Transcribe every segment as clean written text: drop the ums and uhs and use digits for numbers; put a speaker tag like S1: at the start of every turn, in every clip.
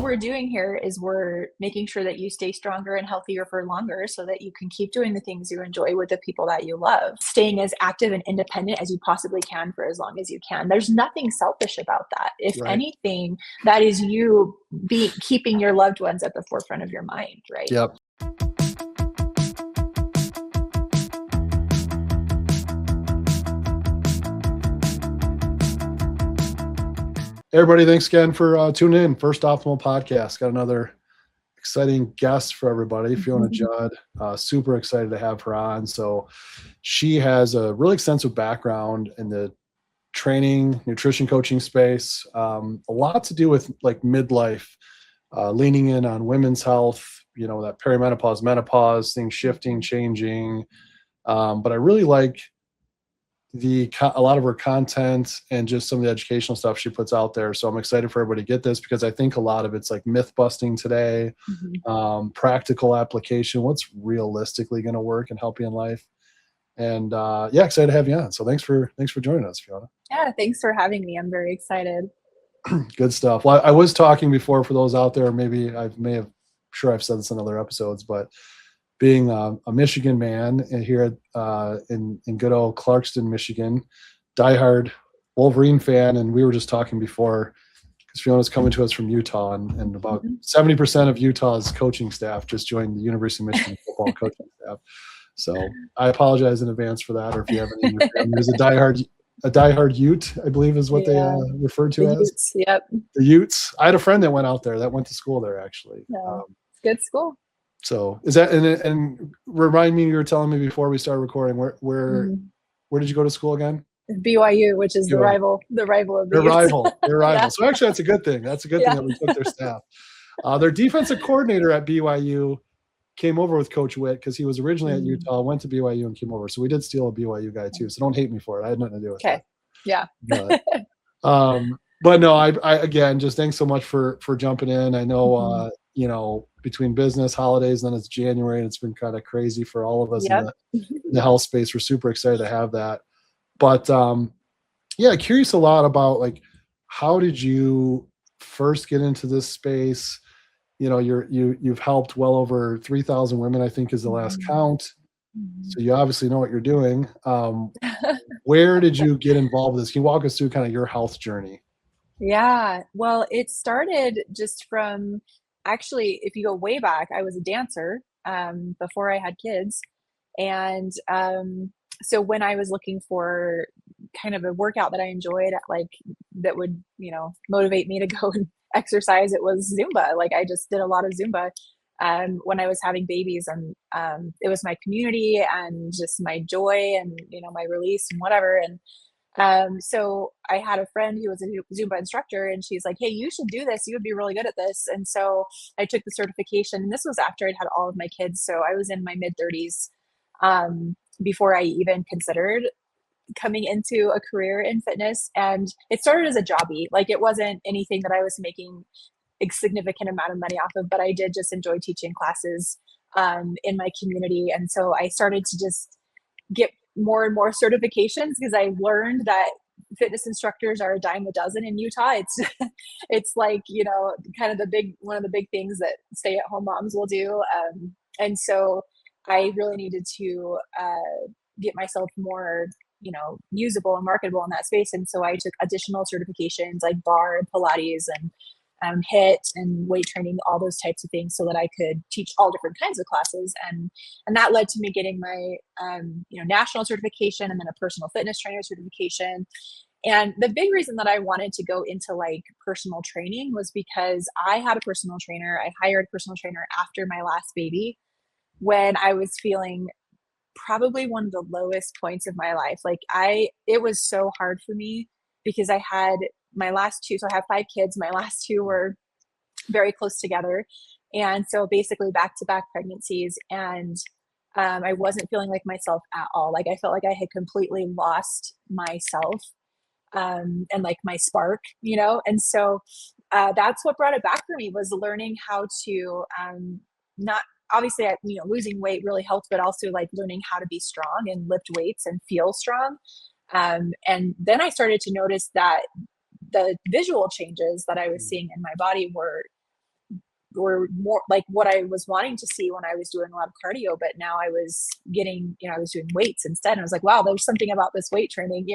S1: all we're doing here is we're making sure that you stay stronger and healthier for longer so that you can keep doing the things you enjoy with the people that you love, staying as active and independent as you possibly can for as long as you can. There's nothing selfish about that. If anything, that is you keeping your loved ones at the forefront of your mind, right?
S2: Yep. Everybody, thanks again for tuning in. First Optimal Podcast. Got another exciting guest for everybody, Fiona Judd. Super excited to have her on. So she has a really extensive background in the training, nutrition coaching space. A lot to do with like midlife, leaning in on women's health, you know, that perimenopause, menopause, things shifting, changing. But I really like a lot of her content and just some of the educational stuff she puts out there. So I'm excited for everybody to get this because I think a lot of it's like myth busting today, practical application, what's realistically going to work and help you in life. And yeah, excited to have you on. So thanks for joining us, Fiona.
S1: Yeah, thanks for having me. I'm very excited.
S2: Good stuff. Well, I was talking before for those out there, maybe I've said this in other episodes, but being a Michigan man here in good old Clarkston, Michigan, diehard Wolverine fan, and we were just talking before because Fiona's coming to us from Utah, and about 70% of Utah's coaching staff just joined the University of Michigan football coaching staff. So I apologize in advance for that, or if you have any in your family who's a diehard Ute, I believe is what they refer to
S1: the
S2: as.
S1: Utes, yep.
S2: The Utes. I had a friend that went out there, that went to school there actually.
S1: No, it's good school.
S2: So is that, and remind me, you were telling me before we started recording, where did you go to school again?
S1: BYU, which is the rival of the
S2: Your rival. Yeah. So actually that's a good thing. That's a good thing that we took their staff. Their defensive coordinator at BYU came over with Coach Witt because he was originally at Utah, went to BYU and came over. So we did steal a BYU guy too. So don't hate me for it. I had nothing to do with it.
S1: Yeah.
S2: But no, I again, just thanks so much for jumping in. I know, you know, between business, holidays, and then it's January, and it's been kind of crazy for all of us in the health space. We're super excited to have that. But yeah, curious a lot about like, how did you first get into this space? You know, you've helped well over 3,000 women, I think is the last count. So you obviously know what you're doing. Where did you get involved with this? Can you walk us through kind of your health journey?
S1: Yeah, well, it started just from, actually, if you go way back, I was a dancer before I had kids. And so when I was looking for kind of a workout that I enjoyed, like that would, you know, motivate me to go and exercise, it was Zumba. Like I just did a lot of Zumba when I was having babies, and it was my community and just my joy and, you know, my release and whatever. And so I had a friend who was a Zumba instructor, and she's like, hey, you should do this. You would be really good at this. And so I took the certification, and this was after I'd had all of my kids. So I was in my mid 30s before I even considered coming into a career in fitness. And it started as a jobby. Like it wasn't anything that I was making a significant amount of money off of, but I did just enjoy teaching classes in my community. And so I started to just get more and more certifications because I learned that fitness instructors are a dime a dozen in Utah. It's like, you know, kind of one of the big things that stay-at-home moms will do. And so I really needed to get myself more, you know, usable and marketable in that space. And so I took additional certifications like bar and Pilates and HIIT and weight training, all those types of things, so that I could teach all different kinds of classes. And that led to me getting my, you know, national certification and then a personal fitness trainer certification. And the big reason that I wanted to go into like personal training was because I had a personal trainer. I hired a personal trainer after my last baby when I was feeling probably one of the lowest points of my life. Like it was so hard for me because I had my last two, so I have 5 kids. My last 2 were very close together. And so basically back-to-back pregnancies. And I wasn't feeling like myself at all. Like I felt like I had completely lost myself and like my spark, you know? And so that's what brought it back for me, was learning how to not, obviously, you know, losing weight really helped, but also like learning how to be strong and lift weights and feel strong. And then I started to notice that the visual changes that I was seeing in my body were were more like what I was wanting to see when I was doing a lot of cardio, but now I was getting, I was doing weights instead. And I was like, wow, there's something about this weight training,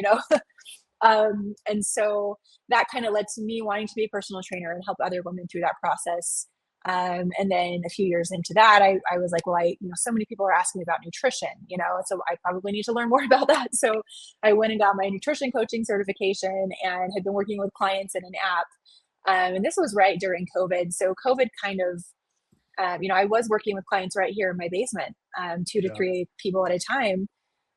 S1: and so that kind of led to me wanting to be a personal trainer and help other women through that process. And then a few years into that, I was like, well, so many people are asking me about nutrition, so I probably need to learn more about that. So I went and got my nutrition coaching certification and had been working with clients in an app. And this was right during COVID. So COVID kind of, I was working with clients right here in my basement, 2 to 3 people at a time.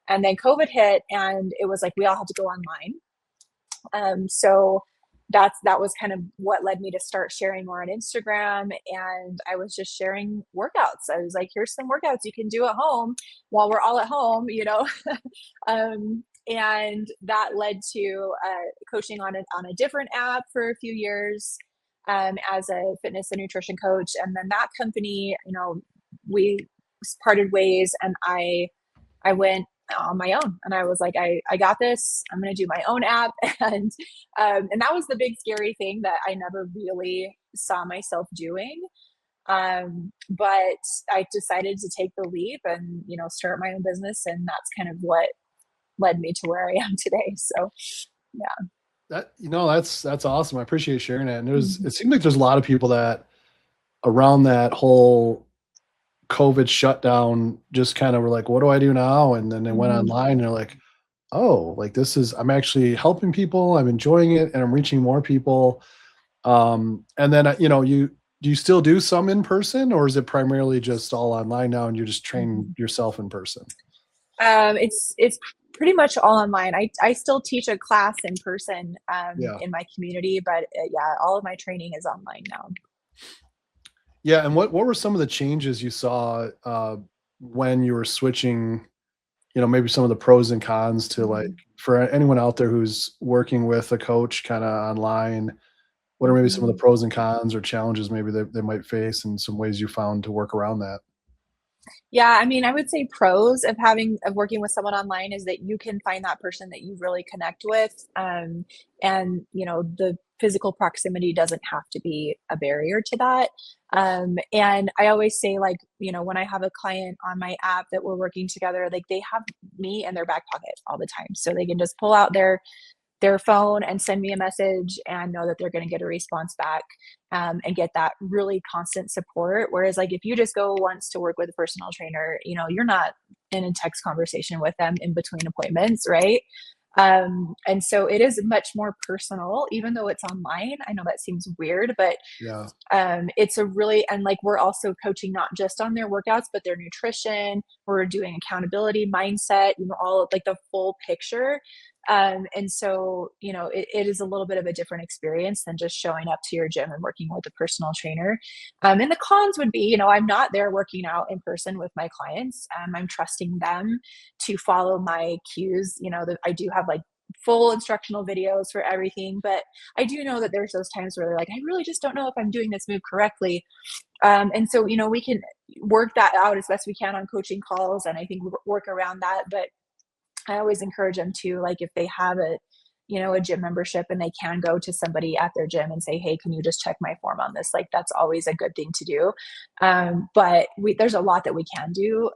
S1: And then COVID hit and it was like, we all had to go online. So that was kind of what led me to start sharing more on Instagram. And I was just sharing workouts. I was like, here's some workouts you can do at home while we're all at home, and that led to coaching on a different app for a few years as a fitness and nutrition coach. And then that company, we parted ways and I went on my own and I was like, I got this, I'm going to do my own app. And that was the big scary thing that I never really saw myself doing. But I decided to take the leap and, start my own business. And that's kind of what led me to where I am today. So, yeah.
S2: That's awesome. I appreciate sharing that. And it seems like there's a lot of people that around that whole COVID shutdown just kind of were like, what do I do now? And then they went online and they're like, oh, like I'm actually helping people. I'm enjoying it and I'm reaching more people. And then, do you still do some in person or is it primarily just all online now and you just train yourself in person?
S1: It's pretty much all online. I still teach a class in person in my community, but all of my training is online now.
S2: Yeah. And what were some of the changes you saw when you were switching, maybe some of the pros and cons to like, for anyone out there who's working with a coach kind of online, what are maybe some of the pros and cons or challenges maybe they might face and some ways you found to work around that?
S1: Yeah, I mean, I would say pros of working with someone online is that you can find that person that you really connect with. And, the physical proximity doesn't have to be a barrier to that. And I always say, like, when I have a client on my app that we're working together, like they have me in their back pocket all the time. So they can just pull out their phone and send me a message and know that they're going to get a response back and get that really constant support. Whereas like if you just go once to work with a personal trainer, you're not in a text conversation with them in between appointments, right? And so it is much more personal, even though it's online. I know that seems weird, but it's and like we're also coaching not just on their workouts, but their nutrition. We're doing accountability, mindset, all of like the full picture. And so, it is a little bit of a different experience than just showing up to your gym and working with a personal trainer. And the cons would be, I'm not there working out in person with my clients. I'm trusting them to follow my cues. I do have like full instructional videos for everything, but I do know that there's those times where they're like, I really just don't know if I'm doing this move correctly. And so, we can work that out as best we can on coaching calls. And I think we work around that, but I always encourage them to, like, if they have a gym membership and they can go to somebody at their gym and say, hey, can you just check my form on this? Like, that's always a good thing to do. But there's a lot that we can do,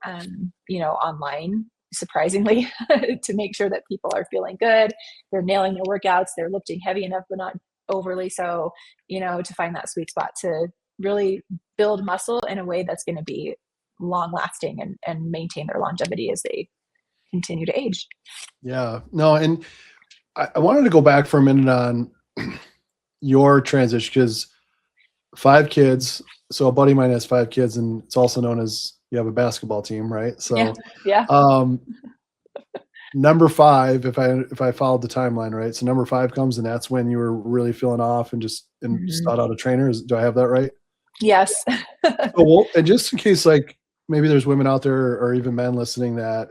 S1: online, surprisingly, to make sure that people are feeling good. They're nailing their workouts. They're lifting heavy enough, but not overly so, to find that sweet spot to really build muscle in a way that's going to be long lasting and maintain their longevity as they continue to age.
S2: Yeah, no. And I wanted to go back for a minute on your transition because 5 kids. So a buddy of mine has 5 kids and it's also known as you have a basketball team, right? So
S1: yeah.
S2: Number 5, if I followed the timeline right. So number 5 comes and that's when you were really feeling off and sought out a trainer. Do I have that right?
S1: Yes.
S2: Well, and just in case, like maybe there's women out there or even men listening that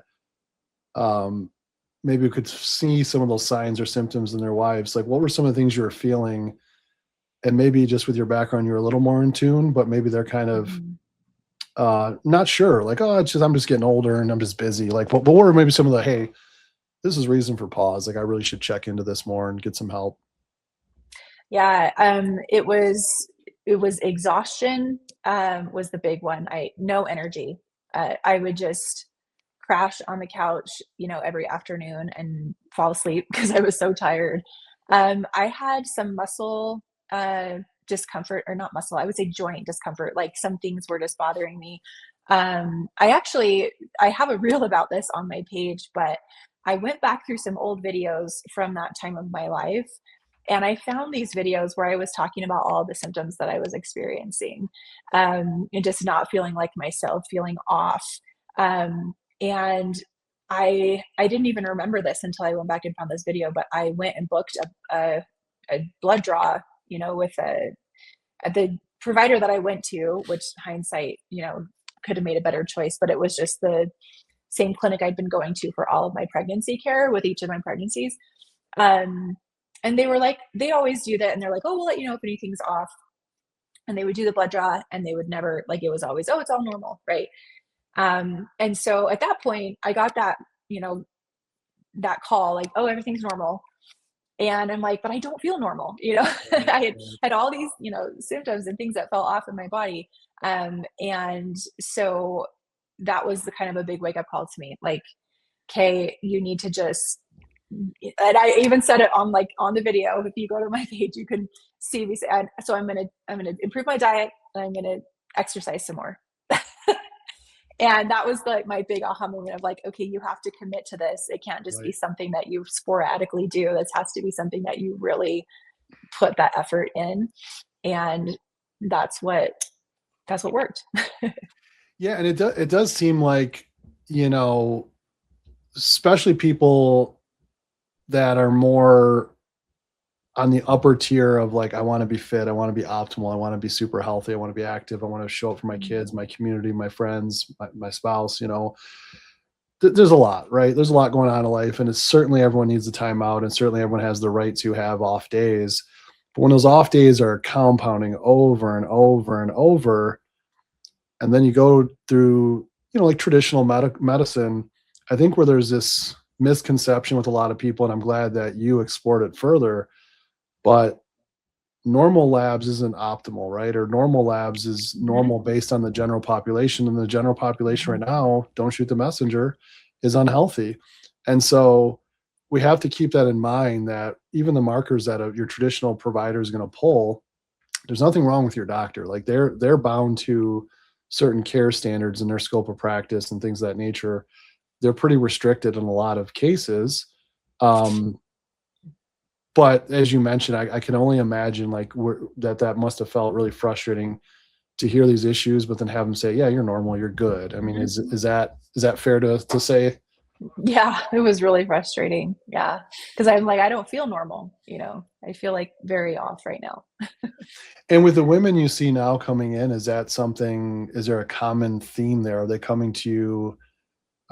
S2: maybe we could see some of those signs or symptoms in their wives. Like, what were some of the things you were feeling? And maybe just with your background, you're a little more in tune, but maybe they're kind of not sure. Like, oh, it's just I'm just getting older and I'm just busy. Like, but what were maybe some of the, hey, this is reason for pause. Like, I really should check into this more and get some help.
S1: Yeah, it was it was exhaustion, was the big one. No energy. I would just crash on the couch, every afternoon and fall asleep because I was so tired. I had some muscle discomfort, or not muscle, I would say joint discomfort. Like some things were just bothering me. I have a reel about this on my page, but I went back through some old videos from that time of my life. And I found these videos where I was talking about all the symptoms that I was experiencing, and just not feeling like myself, feeling off. And I didn't even remember this until I went back and found this video, but I went and booked a blood draw, with at the provider that I went to, which hindsight, could have made a better choice, but it was just the same clinic I'd been going to for all of my pregnancy care with each of my pregnancies. Um, and they were like, they always do that. And they're like, oh, we'll let you know if anything's off. And they would do the blood draw and they would never, like, it was always, oh, it's all normal. Right. And so at that point I got that, that call, like, oh, everything's normal. And I'm like, but I don't feel normal. I had all these, symptoms and things that fell off in my body. And so that was the kind of a big wake up call to me. Like, okay, you need to just, and I even said it on the video. If you go to my page, you can see me. So I'm going to improve my diet and I'm going to exercise some more. And that was like my big aha moment of like, okay, you have to commit to this. It can't just be something that you sporadically do. This has to be something that you really put that effort in. And that's what worked.
S2: Yeah. And it does seem like, especially people that are more on the upper tier of like, I want to be fit, I want to be optimal, I want to be super healthy, I want to be active, I want to show up for my kids, my community, my friends, my spouse, there's a lot, right? There's a lot going on in life, and it's certainly everyone needs a timeout, and certainly everyone has the right to have off days. But when those off days are compounding over and over and over, and then you go through, like traditional medicine, I think where there's this misconception with a lot of people, and I'm glad that you explored it further, but normal labs isn't optimal, right? Or normal labs is normal based on the general population, and the general population right now, don't shoot the messenger, is unhealthy. And so we have to keep that in mind, that even the markers that your traditional provider is going to pull, there's nothing wrong with your doctor. Like they're bound to certain care standards in their scope of practice and things of that nature. They're pretty restricted in a lot of cases. But as you mentioned, I can only imagine like that must have felt really frustrating to hear these issues, but then have them say, yeah, you're normal, you're good. I mean, is that fair to say?
S1: Yeah, it was really frustrating. Yeah. Cause I'm like, I don't feel normal. I feel like very off right now.
S2: And with the women you see now coming in, is there a common theme there? Are they coming to you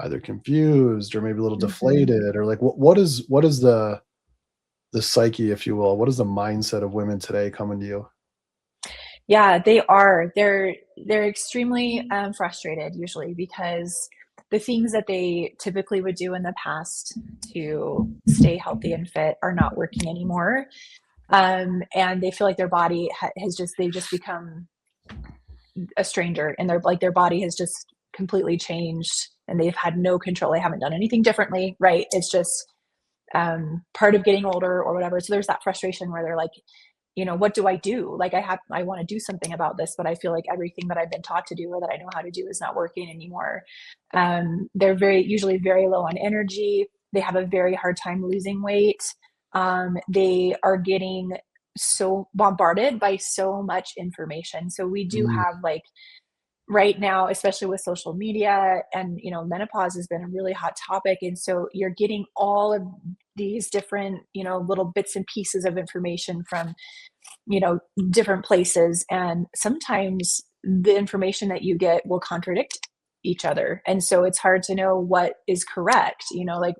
S2: either confused or maybe a little deflated, or like, what is the psyche, if you will? What is the mindset of women today coming to you?
S1: Yeah, they are. They're extremely frustrated usually because the things that they typically would do in the past to stay healthy and fit are not working anymore. And they feel like their body they've just become a stranger, and their body has just completely changed and they've had no control. They haven't done anything differently, right? It's just part of getting older or whatever. So there's that frustration where they're like, what do I do? Like I want to do something about this, but I feel like everything that I've been taught to do or that I know how to do is not working anymore. They're usually very low on energy. They have a very hard time losing weight. They are getting so bombarded by so much information. So we do have like right now, especially with social media and, menopause has been a really hot topic. And so you're getting all of these different, little bits and pieces of information from, different places. And sometimes the information that you get will contradict each other. And so it's hard to know what is correct, like,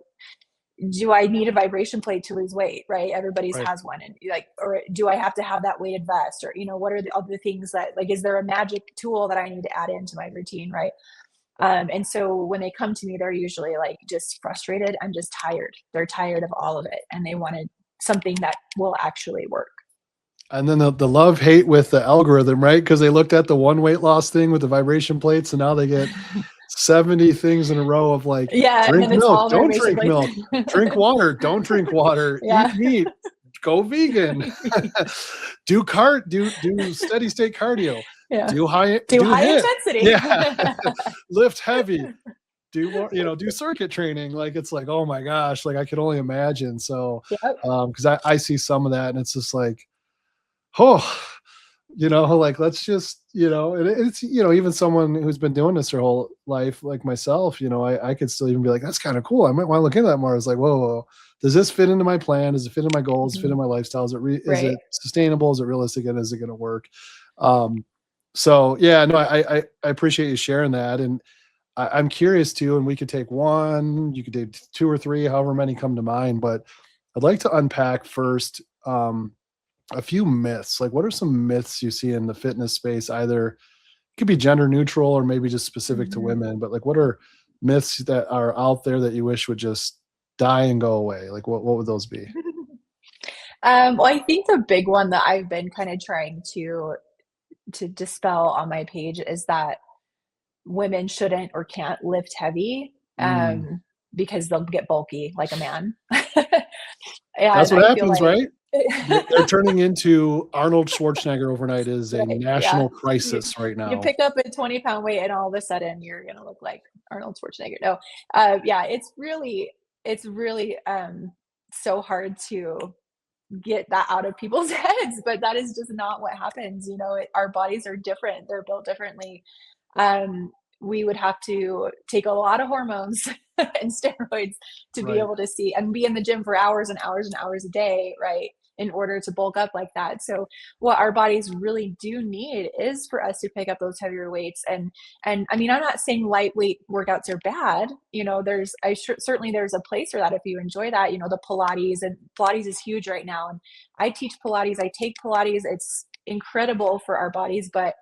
S1: do I need a vibration plate to lose weight? Right. Everybody's
S2: Right.
S1: has one. And like, or do I have to have that weighted vest? Or, what are the other things that, like, is there a magic tool that I need to add into my routine? Right. And so when they come to me, they're usually like just frustrated and just tired. They're tired of all of it and they wanted something that will actually work.
S2: And then the love hate with the algorithm, right? Because they looked at the one weight loss thing with the vibration plates, and now they get 70 things in a row of like,
S1: Yeah, and
S2: drink
S1: then it's
S2: milk,
S1: all
S2: don't
S1: motivation
S2: drink
S1: plates.
S2: milk, drink water, don't drink water,
S1: Yeah.
S2: eat meat, go vegan, do steady state cardio,
S1: Yeah. Do
S2: do
S1: high
S2: hit,
S1: intensity.
S2: yeah, lift heavy, do more, do circuit training. Like, it's like, oh my gosh, like I could only imagine. So,
S1: Yep.
S2: because I see some of that, and it's just like, oh, like, let's just, it's, even someone who's been doing this their whole life, like myself, I could still even be like, that's kind of cool. I might want to look into that more. It's like, whoa, does this fit into my plan? Does it fit in my goals? Fit
S1: Mhm.
S2: in my lifestyle? Is
S1: Right.
S2: it sustainable? Is it realistic? And is it going to work? So yeah, no, I appreciate you sharing that. And I'm curious too, and we could take one, you could take two or three, however many come to mind, but I'd like to unpack first, a few myths. Like, what are some myths you see in the fitness space? Either it could be gender neutral or maybe just specific to
S1: Mhm.
S2: women, but like, what are myths that are out there that you wish would just die and go away? Like, what would those be?
S1: Well, I think the big one that I've been kind of trying to dispel on my page is that women shouldn't or can't lift heavy,
S2: Mm.
S1: because they'll get bulky like a man. And
S2: That's what
S1: I feel
S2: happens,
S1: like
S2: right? They're turning into Arnold Schwarzenegger overnight is a
S1: right, yeah.
S2: national
S1: You
S2: crisis right
S1: you
S2: now.
S1: pick up a 20-pound weight and all of a sudden you're gonna look like Arnold Schwarzenegger. No, yeah, it's really, so hard to get that out of people's heads, but that is just not what happens, our bodies are different, they're built differently. um, we would have to take a lot of hormones and steroids to be
S2: Right.
S1: able to see and be in the gym for hours and hours and hours a day, right? In order to bulk up like that. So what our bodies really do need is for us to pick up those heavier weights. And I mean, I'm not saying lightweight workouts are bad. Certainly there's a place for that if you enjoy that. The Pilates, and Pilates is huge right now. And I teach Pilates. I take Pilates. It's incredible for our bodies, but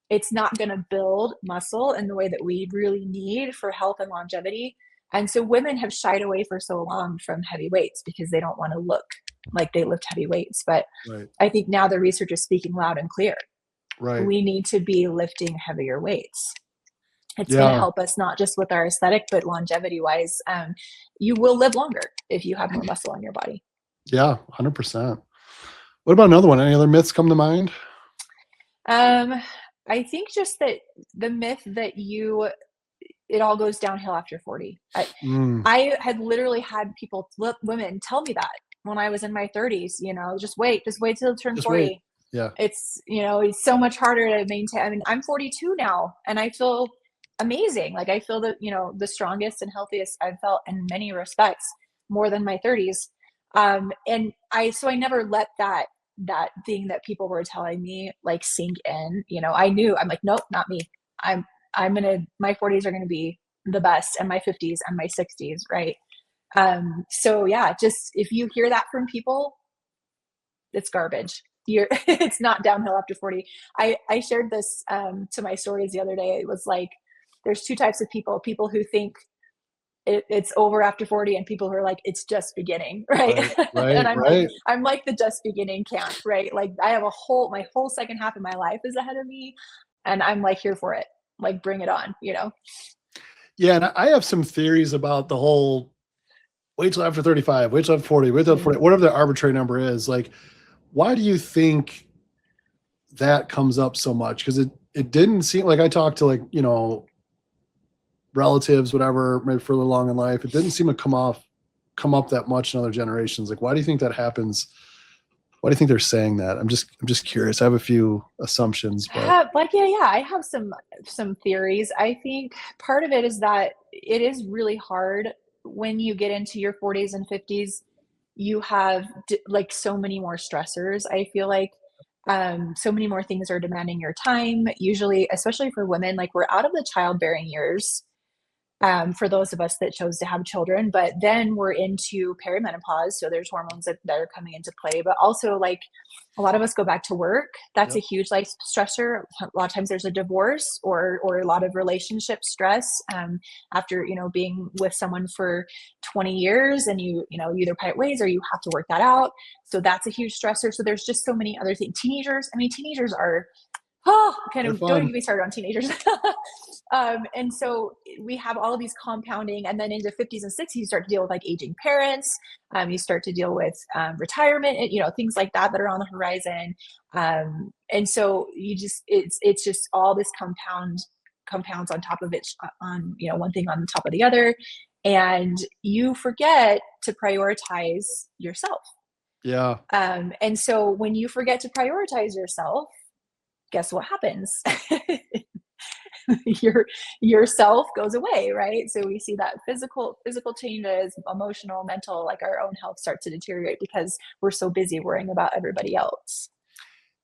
S1: it's not going to build muscle in the way that we really need for health and longevity. And so women have shied away for so long from heavy weights because they don't want to look like they lift heavy weights. But
S2: Right.
S1: I think now the research is speaking loud and clear.
S2: Right.
S1: We need to be lifting heavier weights. It's going to
S2: Yeah.
S1: help us not just with our aesthetic, but longevity wise. You will live longer if you have more muscle on your body.
S2: Yeah. 100%. What about another one? Any other myths come to mind?
S1: Um, I think just that the myth that it all goes downhill after 40.
S2: Mm,
S1: I had literally had women tell me that when I was in my 30s, just wait till you turn
S2: just wait.
S1: 40.
S2: Yeah.
S1: It's so much harder to maintain. I mean, I'm 42 now and I feel amazing. Like I feel that, the strongest and healthiest I've felt in many respects more than my 30s. And so I never let that thing that people were telling me like sink in. I knew I'm like, nope, not me. My 40s are gonna be the best, and my 50s and my 60s, right? So yeah, just if you hear that from people, it's garbage. It's not downhill after 40. I shared this to my stories the other day. It was like there's two types of people who think it's over after 40 and people who are like it's just beginning, right?
S2: Right.
S1: And
S2: Right.
S1: I'm like
S2: Right.
S1: I'm like the just beginning camp, right? Like I have my whole second half of my life is ahead of me, and I'm like here for it. Like bring it on.
S2: Yeah. And I have some theories about the whole wait till after 35, wait till after 40, wait till after 40,
S1: Mm.
S2: whatever the arbitrary number is. Like, why do you think that comes up so much? Because it didn't seem like I talked to, like, relatives, whatever, maybe further along in life. It didn't seem to come up that much in other generations. Like, why do you think that happens? Why do you think they're saying that? I'm just curious. I have a few assumptions, but
S1: Yeah, I have some theories. I think part of it is that it is really hard when you get into your 40s and 50s. You have like so many more stressors. I feel like so many more things are demanding your time. Usually, especially for women, like we're out of the childbearing years. for those of us that chose to have children. But then we're into perimenopause. So there's hormones that are coming into play, but also like a lot of us go back to work. That's a
S2: Yep.
S1: huge life stressor. A lot of times there's a divorce or a lot of relationship stress after, being with someone for 20 years and you either part ways or you have to work that out. So that's a huge stressor. So there's just so many other things. Teenagers are, kind
S2: They're
S1: of, don't even
S2: fun.
S1: get me started on teenagers. And so we have all of these compounding, and then into 50s and 60s, you start to deal with like aging parents. You start to deal with retirement, and, things like that are on the horizon. And so it's just all this compounds on top of it, on, one thing on the top of the other. And you forget to prioritize yourself.
S2: Yeah.
S1: And so when you forget to prioritize yourself, guess what happens? Yourself goes away, right? So we see that physical changes, emotional, mental, like our own health starts to deteriorate because we're so busy worrying about everybody else.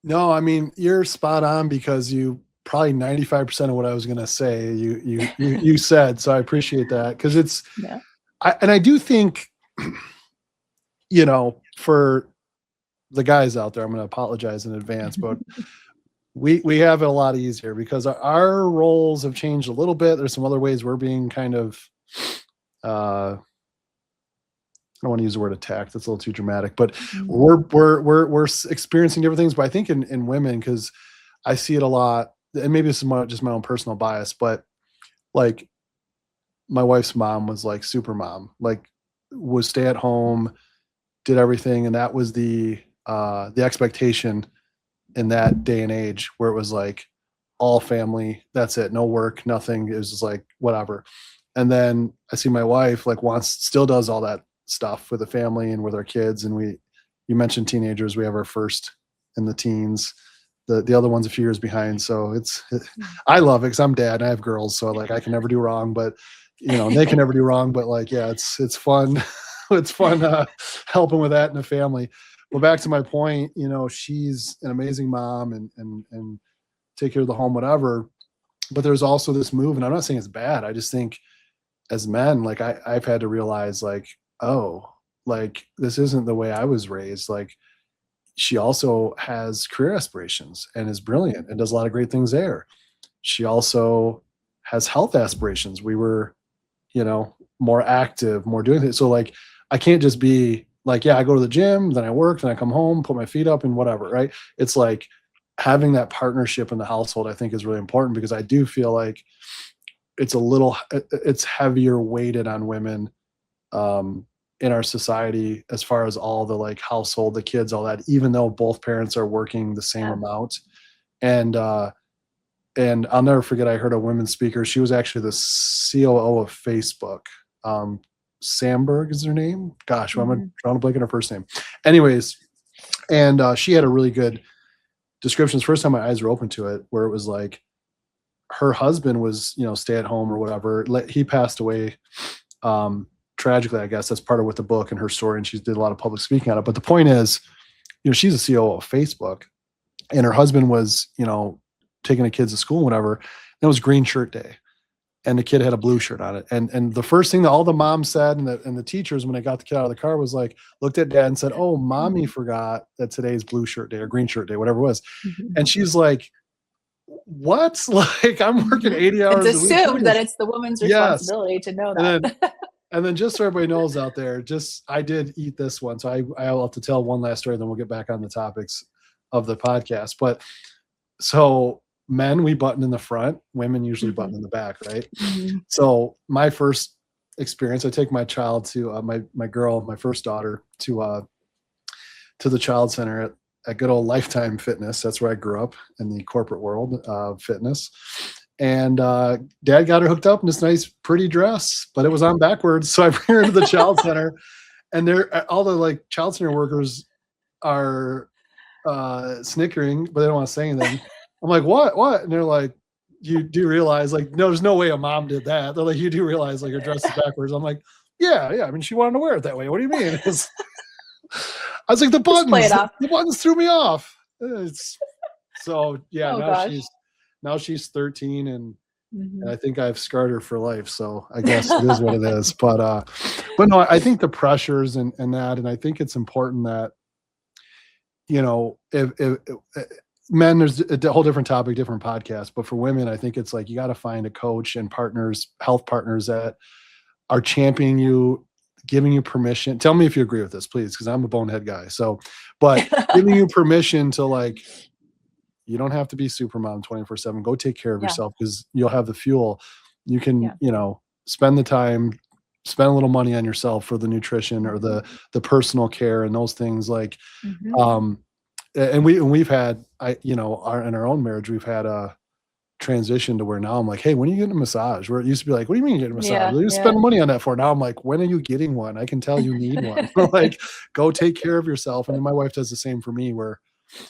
S2: No, I mean, you're spot on because you probably 95% of what I was going to say, you said. So I appreciate that because
S1: Yeah.
S2: I do think, for the guys out there, I'm going to apologize in advance, but we have it a lot easier because our roles have changed a little bit. There's some other ways we're being kind of, I don't want to use the word attacked. That's a little too dramatic, but we're experiencing different things. But I think in women, because I see it a lot, and maybe this is just my own personal bias, but like my wife's mom was like super mom, like was stay at home, did everything, and that was the expectation in that day and age where it was like all family, that's it, no work, nothing. It was just like whatever. And then I see my wife like still does all that stuff with the family and with our kids. And you mentioned teenagers, we have our first in the teens, the other one's a few years behind. So I love it because I'm dad and I have girls, so like I can never do wrong, but and they can never do wrong, but like, yeah, it's fun. It's fun helping with that in the family. Well, back to my point, she's an amazing mom and take care of the home, whatever. But there's also this move, and I'm not saying it's bad. I just think as men, like I've had to realize like, oh, like this isn't the way I was raised. Like she also has career aspirations and is brilliant and does a lot of great things there. She also has health aspirations. We were, more active, more doing things. So like, I can't just be like, yeah, I go to the gym, then I work, then I come home, put my feet up and whatever, right? It's like having that partnership in the household, I think is really important because I do feel like it's heavier weighted on women in our society as far as all the like household, the kids, all that, even though both parents are working the same
S1: Yeah.
S2: amount. And I'll never forget, I heard a women speaker. She was actually the COO of Facebook. Sandberg is her name. Gosh, I'm drawing a blank on her first name. Anyways, and she had a really good description. It's the first time my eyes were open to it, where it was like her husband was, stay at home or whatever. He passed away tragically, I guess. That's part of what the book and her story, and she did a lot of public speaking on it. But the point is, she's a COO of Facebook, and her husband was, taking the kids to school and whatever. And it was Green Shirt Day. And the kid had a blue shirt on it. And the first thing that all the moms said and the teachers, when they got the kid out of the car, was like, looked at dad and said, oh, mommy forgot that today's blue shirt day or green shirt day, whatever it was. And she's like, what? Like, I'm working 80 hours
S1: It's
S2: a week.
S1: assumed that it's the woman's responsibility to know that.
S2: And then just so everybody knows out there, I did eat this one. So I'll have to tell one last story, then we'll get back on the topics of the podcast. But so men, we button in the front, women usually button in the back, right? So my first experience, I take my child to my first daughter to the child center at good old Lifetime Fitness. That's where I grew up in the corporate world of fitness. And dad got her hooked up in this nice, pretty dress, but it was on backwards. So I bring her into the child center, and all the like child center workers are snickering, but they don't want to say anything. I'm like, what? And they're like, you do realize, like, no, there's no way a mom did that. They're like, you do realize, like, her dress is backwards. I'm like, yeah. I mean, she wanted to wear it that way. What do you mean? I was like, the buttons threw me off. So yeah, now she's 13, and And
S1: Mhm.
S2: I think I've scarred her for life. So I guess it is what it is. But no, I think the pressures and that, and I think it's important that, if men, there's a whole different topic, different podcast, but for women, I think it's like, you got to find a coach and partners, health partners that are championing you, giving you permission. Tell me if you agree with this, please, because I'm a bonehead guy. So, but giving you permission to, like, you don't have to be supermom 24/7. Go take care of
S1: Yeah.
S2: yourself, because you'll have the fuel. You can,
S1: Yeah.
S2: spend the time, spend a little money on yourself for the nutrition or
S1: Mhm.
S2: the personal care and those things. Like,
S1: Mhm.
S2: um, and we've had, in our own marriage, we've had a transition to where now I'm like, hey, when are you getting a massage? Where it used to be like, what do you mean you're getting a massage?
S1: Yeah,
S2: What are you
S1: yeah.
S2: spending money on that for? Now I'm like, when are you getting one? I can tell you need one. Like, go take care of yourself. And then my wife does the same for me, where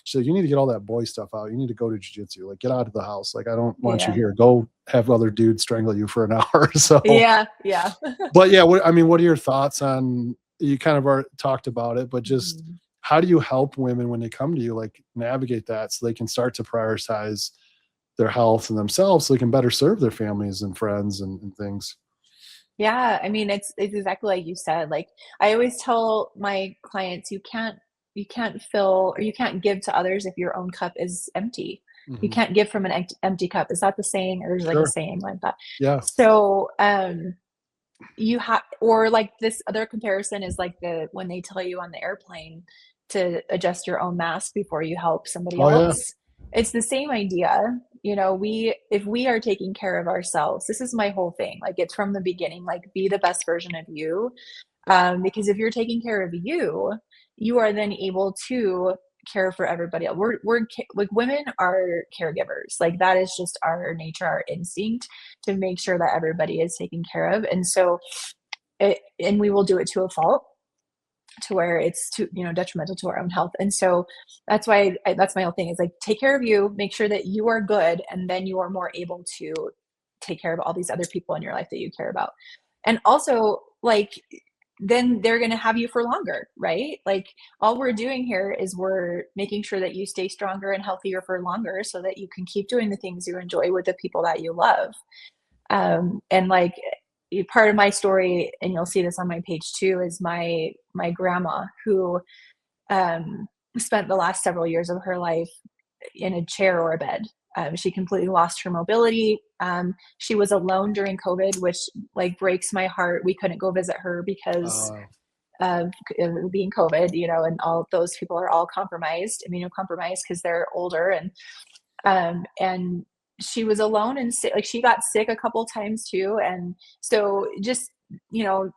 S2: she's like, you need to get all that boy stuff out. You need to go to jujitsu. Like, get out of the house. Like, I don't want you
S1: Yeah.
S2: here. Go have other dudes strangle you for an hour. So,
S1: Yeah, yeah.
S2: but yeah, what are your thoughts on, you kind of already talked about it, but just
S1: Mhm.
S2: how do you help women when they come to you, like, navigate that so they can start to prioritize their health and themselves so they can better serve their families and friends and things?
S1: Yeah, I mean, it's exactly like you said. Like, I always tell my clients, you can't fill, or you can't give to others if your own cup is empty. You
S2: Hmm.
S1: can't give from an empty cup. Is that the saying? Or there's like a
S2: Sure.
S1: saying like that.
S2: Yeah.
S1: So, you have, or like this other comparison is like the when they tell you on the airplane to adjust your own mask before you help somebody
S2: Oh yeah.
S1: else. It's the same idea. We if we are taking care of ourselves, this is my whole thing. Like, it's from the beginning, like, be the best version of you. Because if you're taking care of you, you are then able to care for everybody else. Like, women are caregivers. Like, that is just our nature, our instinct to make sure that everybody is taken care of. And so, and we will do it to a fault, to where it's too, detrimental to our own health. And so that's why that's my whole thing is like, take care of you, make sure that you are good, and then you are more able to take care of all these other people in your life that you care about. And also, like, then they're going to have you for longer, right? Like, all we're doing here is we're making sure that you stay stronger and healthier for longer so that you can keep doing the things you enjoy with the people that you love. And like, part of my story, and you'll see this on my page too, is my grandma, who spent the last several years of her life in a chair or a bed. She completely lost her mobility. She was alone during COVID, which, like, breaks my heart. We couldn't go visit her because
S2: Uh,
S1: of being COVID, and all those people are all compromised, immunocompromised, because they're older. And she was alone and sick. Like, she got sick a couple times too. And so, just, you know,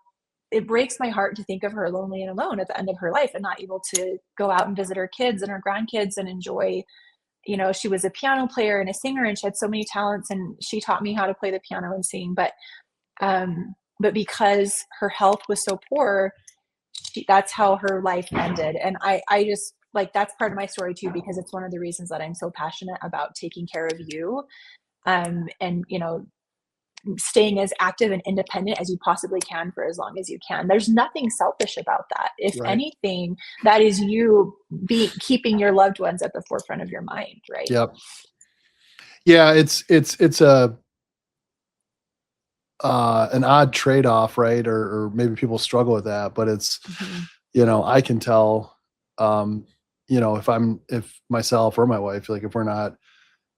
S1: it breaks my heart to think of her lonely and alone at the end of her life, and not able to go out and visit her kids and her grandkids and enjoy. She was a piano player and a singer, and she had so many talents, and she taught me how to play the piano and sing. But because her health was so poor, that's how her life ended. And I just, like, that's part of my story too, because it's one of the reasons that I'm so passionate about taking care of you. And staying as active and independent as you possibly can for as long as you can. There's nothing selfish about that. If
S2: right.
S1: anything, that is you keeping your loved ones at the forefront of your mind, right?
S2: Yep. Yeah. It's a, an odd trade-off, right? Or maybe people struggle with that, but it's,
S1: Mhm.
S2: I can tell, if myself or my wife, like, if we're not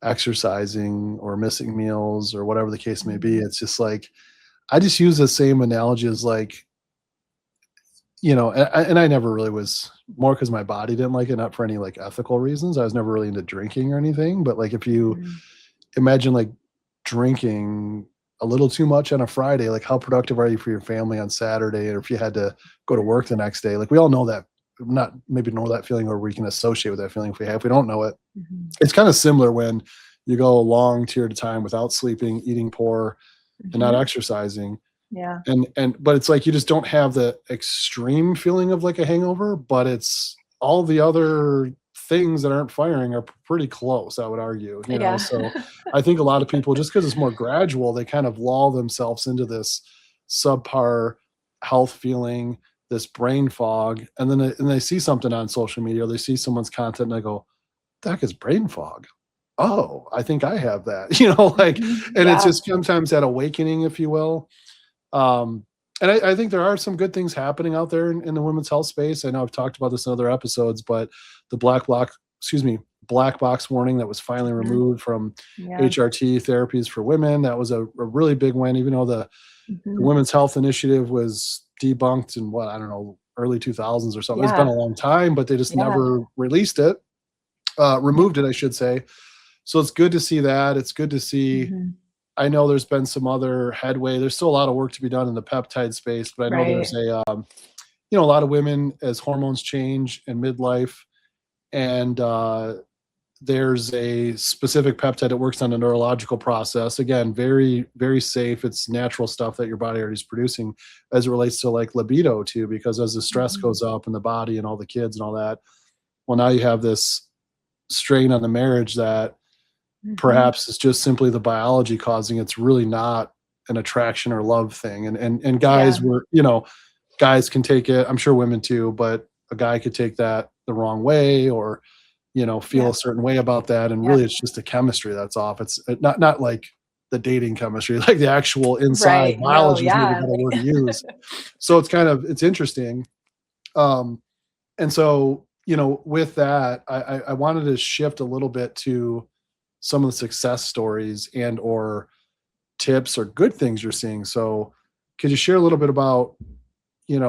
S2: exercising or missing meals or whatever the case may be,
S1: Mhm.
S2: it's just like, I just use the same analogy as, like, and I never really was, more because my body didn't like it, not for any, like, ethical reasons. I was never really into drinking or anything, but, like, if you
S1: Mhm.
S2: imagine, like, drinking a little too much on a Friday, like, how productive are you for your family on Saturday? Or if you had to go to work the next day, like, we all know that, not maybe know that feeling, or we can associate with that feeling if we don't know it.
S1: Mhm.
S2: It's kind of similar when you go a long period of time without sleeping, eating poor, and not
S1: Mhm.
S2: exercising.
S1: Yeah.
S2: But it's like, you just don't have the extreme feeling of, like, a hangover, but it's all the other things that aren't firing are pretty close, I would argue,
S1: Yeah.
S2: so I think a lot of people, just because it's more gradual, they kind of lull themselves into this subpar health feeling, this brain fog, and then and they see something on social media, or they see someone's content, and they go, the heck is brain fog? oh, I think I have that, you know, like, and it's
S1: Yeah.
S2: just sometimes that awakening, if you will. Um, and I think there are some good things happening out there in the women's health space. I know I've talked about this in other episodes, but the black box warning that was finally
S1: Mhm.
S2: removed from
S1: Yeah.
S2: HRT therapies for women, that was a really big win, even though the
S1: Mhm.
S2: women's health initiative was debunked in what, I don't know, early 2000s or something. It's been
S1: Yeah.
S2: a long time, but they just
S1: Yeah.
S2: never released it,
S1: Yep.
S2: removed it, I should say. So it's good to see that. It's good to see.
S1: Mhm.
S2: I know there's been some other headway. There's still a lot of work to be done in the peptide space, but I know
S1: Right.
S2: there's a lot of women as hormones change in midlife, and there's a specific peptide that works on the neurological process. Again, very, very safe. It's natural stuff that your body already is producing as it relates to like libido too, because as the stress
S1: Mhm.
S2: goes up in the body and all the kids and all that, well, now you have this strain on the marriage that
S1: Mhm.
S2: perhaps it's just simply the biology causing. It's really not an attraction or love thing. And
S1: Yeah.
S2: guys guys can take it, I'm sure women too, but a guy could take that the wrong way, or feel a
S1: Yep.
S2: certain way about that, and really
S1: Yep.
S2: it's just the chemistry that's off. It's not like the dating chemistry, like the actual inside
S1: Right. No,
S2: biology is maybe a
S1: yeah.
S2: better word to use. So it's interesting. um and so, with that, I wanted to shift a little bit to some of the success stories and or tips or good things you're seeing. So could you share a little bit about,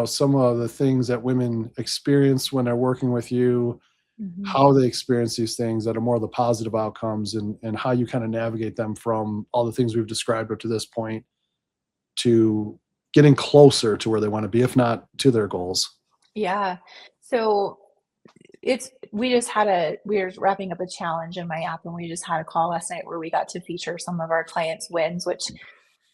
S2: some of the things that women experience when they're working with you,
S1: Mhm.
S2: how they experience these things that are more of the positive outcomes, and how you kind of navigate them from all the things we've described up to this point to getting closer to where they want to be, if not to their goals.
S1: Yeah. So we were wrapping up a challenge in my app, and we just had a call last night where we got to feature some of our clients' wins, which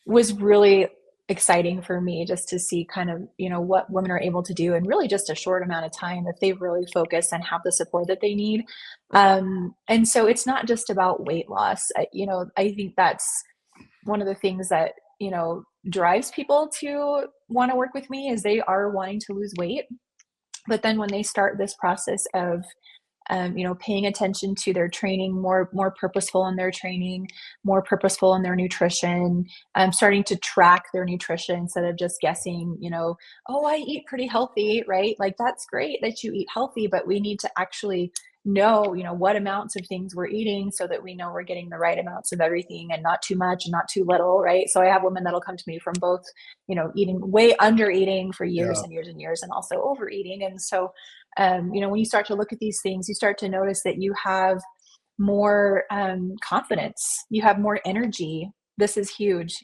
S1: was really exciting for me just to see kind of, what women are able to do in really just a short amount of time if they really focus and have the support that they need. And so it's not just about weight loss. I think that's one of the things that, drives people to want to work with me is they are wanting to lose weight. But then when they start this process of paying attention to their training, more purposeful in their training, more purposeful in their nutrition, starting to track their nutrition instead of just guessing, oh, I eat pretty healthy, right? Like that's great that you eat healthy, but we need to actually know, what amounts of things we're eating so that we know we're getting the right amounts of everything and not too much and not too little, right? So I have women that'll come to me from both, eating way under eating for years
S2: Yeah.
S1: and years and years and also overeating. And so when you start to look at these things, you start to notice that you have more confidence, you have more energy. This is huge.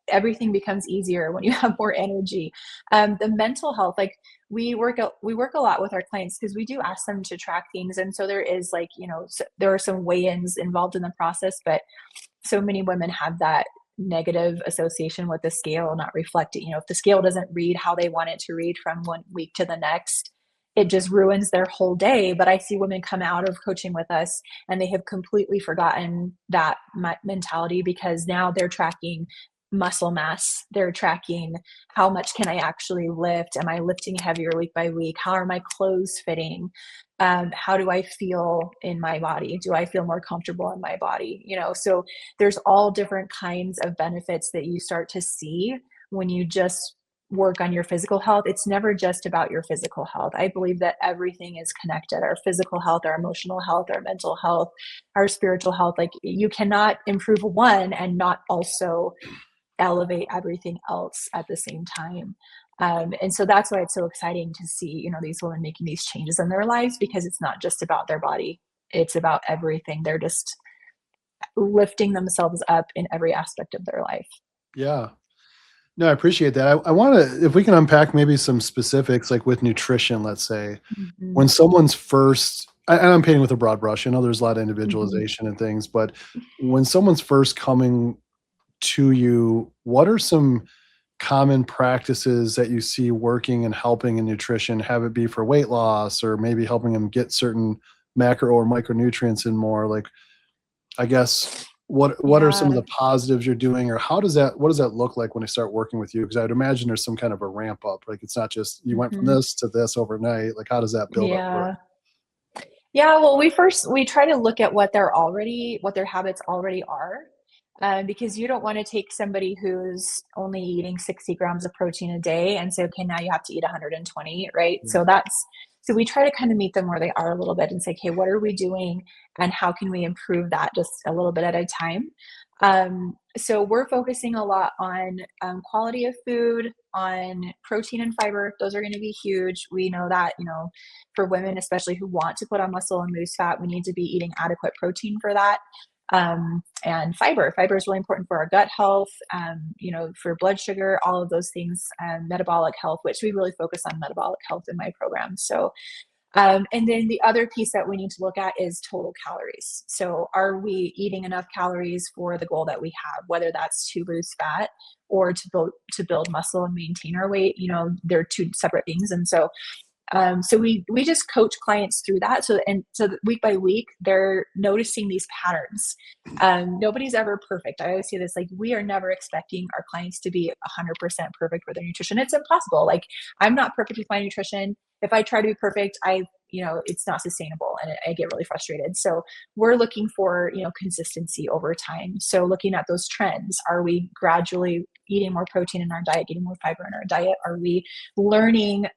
S1: Everything becomes easier when you have more energy. The mental health, like we work a lot with our clients because we do ask them to track things, and so there is like there are some weigh-ins involved in the process, but so many women have that negative association with the scale not reflecting. If the scale doesn't read how they want it to read from one week to the next, it just ruins their whole day. But I see women come out of coaching with us and they have completely forgotten that mentality because now they're tracking muscle mass. They're tracking how much can I actually lift? Am I lifting heavier week by week? How are my clothes fitting? How do I feel in my body? Do I feel more comfortable in my body? So there's all different kinds of benefits that you start to see when you just work on your physical health. It's never just about your physical health. I believe that everything is connected: our physical health, our emotional health, our mental health, our spiritual health. Like you cannot improve one and not also elevate everything else at the same time. And so that's why it's so exciting to see, these women making these changes in their lives because it's not just about their body, it's about everything. They're just lifting themselves up in every aspect of their life.
S2: Yeah. No, I appreciate that. I want to, if we can unpack maybe some specifics, like with nutrition, let's say,
S1: Mhm.
S2: when someone's first, and I'm painting with a broad brush. I know there's a lot of
S1: Mhm.
S2: individualization and things, but when someone's first coming to you, what are some common practices that you see working and helping in nutrition? Have it be for weight loss or maybe helping them get certain macro or micronutrients in more? Like, I guess what are some of
S1: Yeah.
S2: the positives you're doing, or what does that look like when I start working with you? Because I would imagine there's some kind of a ramp up. Like it's not just you went from
S1: Mhm.
S2: this to this overnight. Like how does that build up work?
S1: Yeah. Yeah, well, we try to look at what what their habits already are, because you don't want to take somebody who's only eating 60 grams of protein a day and say, okay, now you have to eat 120, right?
S2: Yeah.
S1: So we try to kind of meet them where they are a little bit and say, okay, what are we doing and how can we improve that just a little bit at a time? So we're focusing a lot on quality of food, on protein and fiber. Those are going to be huge. We know that, for women, especially who want to put on muscle and lose fat, we need to be eating adequate protein for that. And fiber. Fiber is really important for our gut health, for blood sugar, all of those things, metabolic health, which we really focus on metabolic health in my program. So, and then the other piece that we need to look at is total calories. So, are we eating enough calories for the goal that we have, whether that's to lose fat or to build muscle and maintain our weight? They're two separate things, and so we just coach clients through that. So that week by week, they're noticing these patterns. Nobody's ever perfect. I always say this, like, we are never expecting our clients to be 100% perfect with their nutrition. It's impossible. Like, I'm not perfect with my nutrition. If I try to be perfect, it's not sustainable and I get really frustrated. So we're looking for, consistency over time. So looking at those trends, are we gradually eating more protein in our diet, getting more fiber in our diet? Are we learning,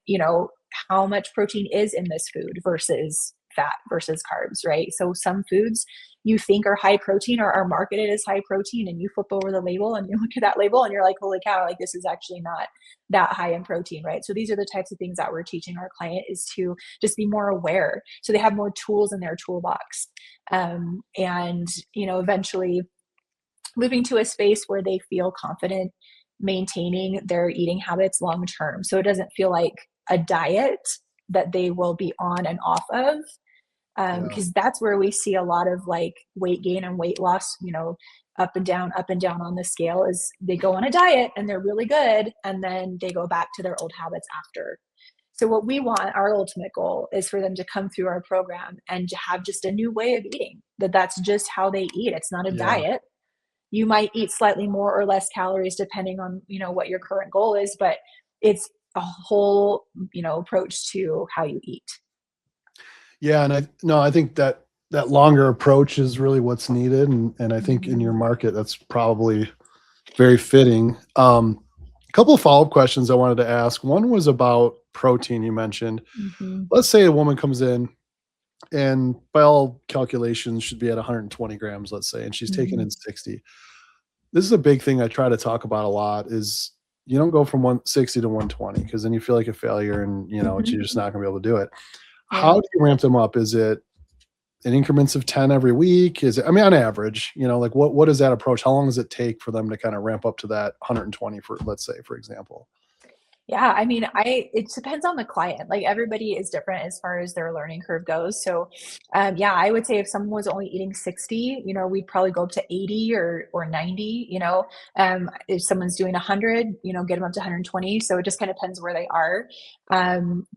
S1: how much protein is in this food versus fat versus carbs, right? So some foods you think are high protein or are marketed as high protein, and you flip over the label and you look at that label and you're like, holy cow, like this is actually not that high in protein, right? So these are the types of things that we're teaching our client, is to just be more aware so they have more tools in their toolbox. And eventually moving to a space where they feel confident maintaining their eating habits long term. So it doesn't feel like a diet that they will be on and off of.
S2: Yeah.
S1: Because that's where we see a lot of like weight gain and weight loss, up and down on the scale, is they go on a diet and they're really good. And then they go back to their old habits after. So what we want, our ultimate goal, is for them to come through our program and to have just a new way of eating, that's just how they eat. It's not a
S2: Yeah.
S1: diet. You might eat slightly more or less calories depending on, what your current goal is, but it's a whole, approach to how you eat.
S2: Yeah, and I think that longer approach is really what's needed, and I think in your
S1: Mhm.
S2: market that's probably very fitting. A couple of follow-up questions I wanted to ask. One was about protein you mentioned.
S1: Mhm.
S2: Let's say a woman comes in and by all calculations should be at 120 grams, let's say, and she's taking
S1: Mhm.
S2: in 60. This is a big thing I try to talk about a lot is you don't go from 160 to 120 because then you feel like a failure and
S1: Mhm.
S2: you're just not gonna be able to do it. How
S1: Yeah.
S2: do you ramp them up? Is it in increments of 10 every week? Is it, I mean, on average, like what is that approach? How long does it take for them to kind of ramp up to that 120 for, let's say, for example?
S1: Yeah, I mean, it depends on the client. Like, everybody is different as far as their learning curve goes. So, yeah, I would say if someone was only eating 60, we'd probably go up to 80 or 90, if someone's doing 100, get them up to 120. So it just kind of depends where they are.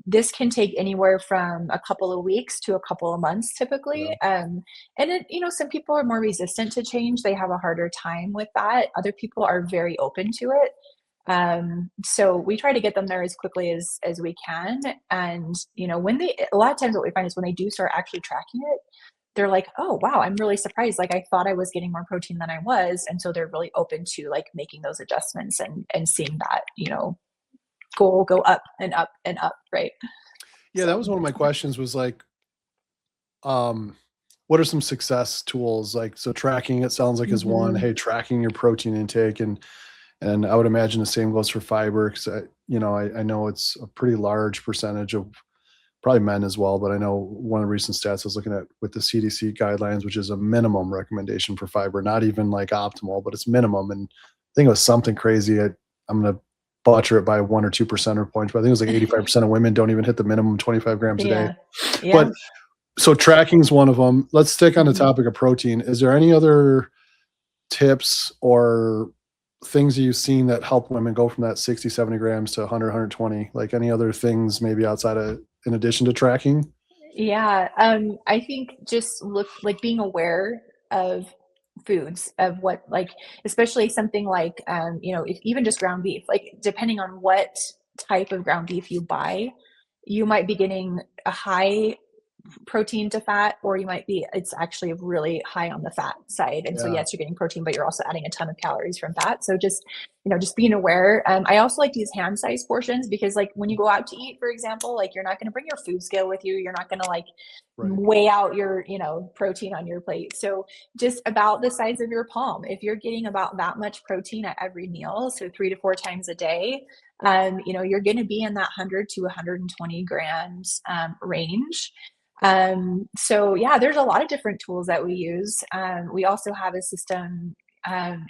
S1: This can take anywhere from a couple of weeks to a couple of months
S2: Yeah.
S1: typically. And it, some people are more resistant to change. They have a harder time with that. Other people are very open to it. So we try to get them there as quickly as we can. And when they a lot of times what we find is when they do start actually tracking it, they're like, oh wow, I'm really surprised. Like, I thought I was getting more protein than I was. And so they're really open to like making those adjustments and seeing that, goal go up and up and up, right?
S2: Yeah, that
S1: So
S2: was one of my questions was like, um, what are some success tools? Like, so tracking, it sounds like is one,
S1: mhm.
S2: hey, tracking your protein intake and I would imagine the same goes for fiber because I know it's a pretty large percentage of probably men as well, but I know one of the recent stats I was looking at with the CDC guidelines, which is a minimum recommendation for fiber, not even like optimal, but it's minimum. And I think it was something crazy. I'm going to butcher it by 1 or 2 percentage points, but I think it was like 85% of women don't even hit the minimum 25 grams a day.
S1: Yeah. Yeah.
S2: But so tracking is one of them. Let's stick on the
S1: Mhm.
S2: topic of protein. Is there any other tips or things that you've seen that help women go from that 60, 70 grams to 100, 120? Like any other things maybe outside of, in addition to tracking?
S1: Yeah, I think just look like being aware of foods, of what, like, especially something like, if even just ground beef, like depending on what type of ground beef you buy, you might be getting a high protein to fat, or it's actually really high on the fat side. And so
S2: Yeah.
S1: yes, you're getting protein, but you're also adding a ton of calories from fat. So just, just being aware. I also like to use hand size portions, because like when you go out to eat, for example, like you're not going to bring your food scale with you. You're not going to like
S2: Right.
S1: weigh out your, protein on your plate. So just about the size of your palm, if you're getting about that much protein at every meal, so 3 to 4 times a day, you're going to be in that 100 to 120 grams range. So yeah, there's a lot of different tools that we use. We also have a system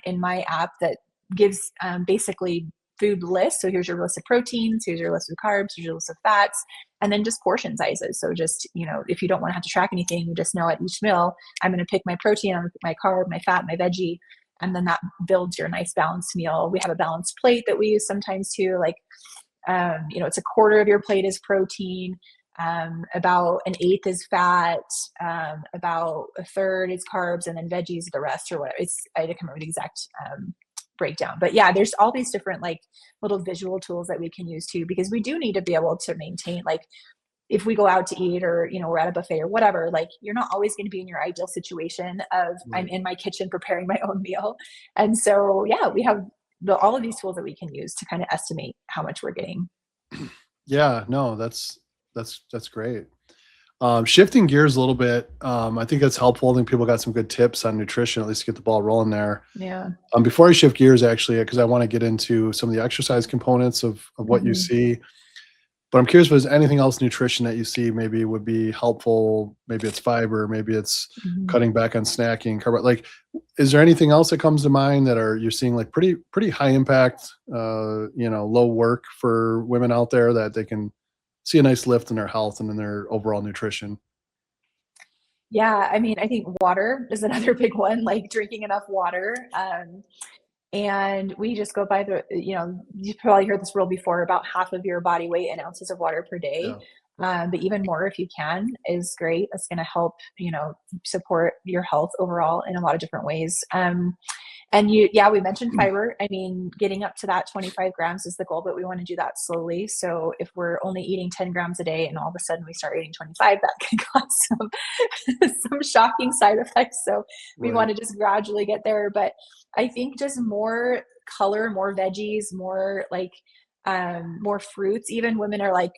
S1: in my app that gives basically food lists. So here's your list of proteins, here's your list of carbs, here's your list of fats, and then just portion sizes. So just, if you don't want to have to track anything, you just know at each meal, I'm going to pick my protein, I'm going to pick my carb, my fat, my veggie, and then that builds your nice balanced meal. We have a balanced plate that we use sometimes too. Like, it's a quarter of your plate is protein, about an eighth is fat, about a third is carbs, and then veggies the rest, or whatever. I can't remember the exact breakdown, but yeah, there's all these different like little visual tools that we can use too, because we do need to be able to maintain, like, if we go out to eat, or we're at a buffet or whatever, like you're not always going to be in your ideal situation of I'm
S2: Right.
S1: in my kitchen preparing my own meal. And so yeah, we have all of these tools that we can use to kind of estimate how much we're getting.
S2: Yeah, no, that's great. Shifting gears a little bit, I think that's helpful. I think people got some good tips on nutrition, at least to get the ball rolling there.
S1: Yeah.
S2: Before I shift gears, actually, because I want to get into some of the exercise components of what you
S1: Mhm.
S2: see, but I'm curious if there's anything else nutrition that you see maybe would be helpful. Maybe it's fiber, maybe it's
S1: Mhm.
S2: cutting back on snacking, carb. Like, is there anything else that comes to mind that you're seeing like pretty high impact, low work for women out there that they can see a nice lift in their health and in their overall nutrition?
S1: Yeah, I mean, I think water is another big one, like drinking enough water. And we just go by you've probably heard this rule before, about half of your body weight in ounces of water per day.
S2: Yeah.
S1: But even more, if you can, is great. That's going to help, support your health overall in a lot of different ways. And yeah, we mentioned fiber. I mean, getting up to that 25 grams is the goal, but we want to do that slowly. So if we're only eating 10 grams a day and all of a sudden we start eating 25, that can cause some shocking side effects. So we want
S2: Right.
S1: to just gradually get there. But I think just more color, more veggies, more like more fruits. Even women are like,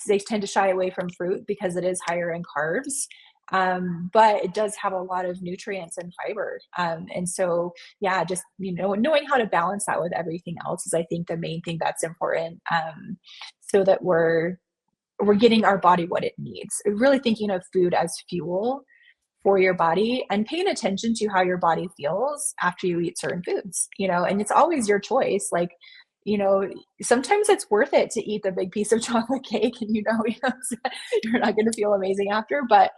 S1: they tend to shy away from fruit because it is higher in carbs. But it does have a lot of nutrients and fiber. And so, yeah, just, knowing how to balance that with everything else is, I think, the main thing that's important. So that we're getting our body what it needs. Really thinking of food as fuel for your body, and paying attention to how your body feels after you eat certain foods, and it's always your choice. Like, you know, sometimes it's worth it to eat the big piece of chocolate cake, and you're not going to feel amazing after, but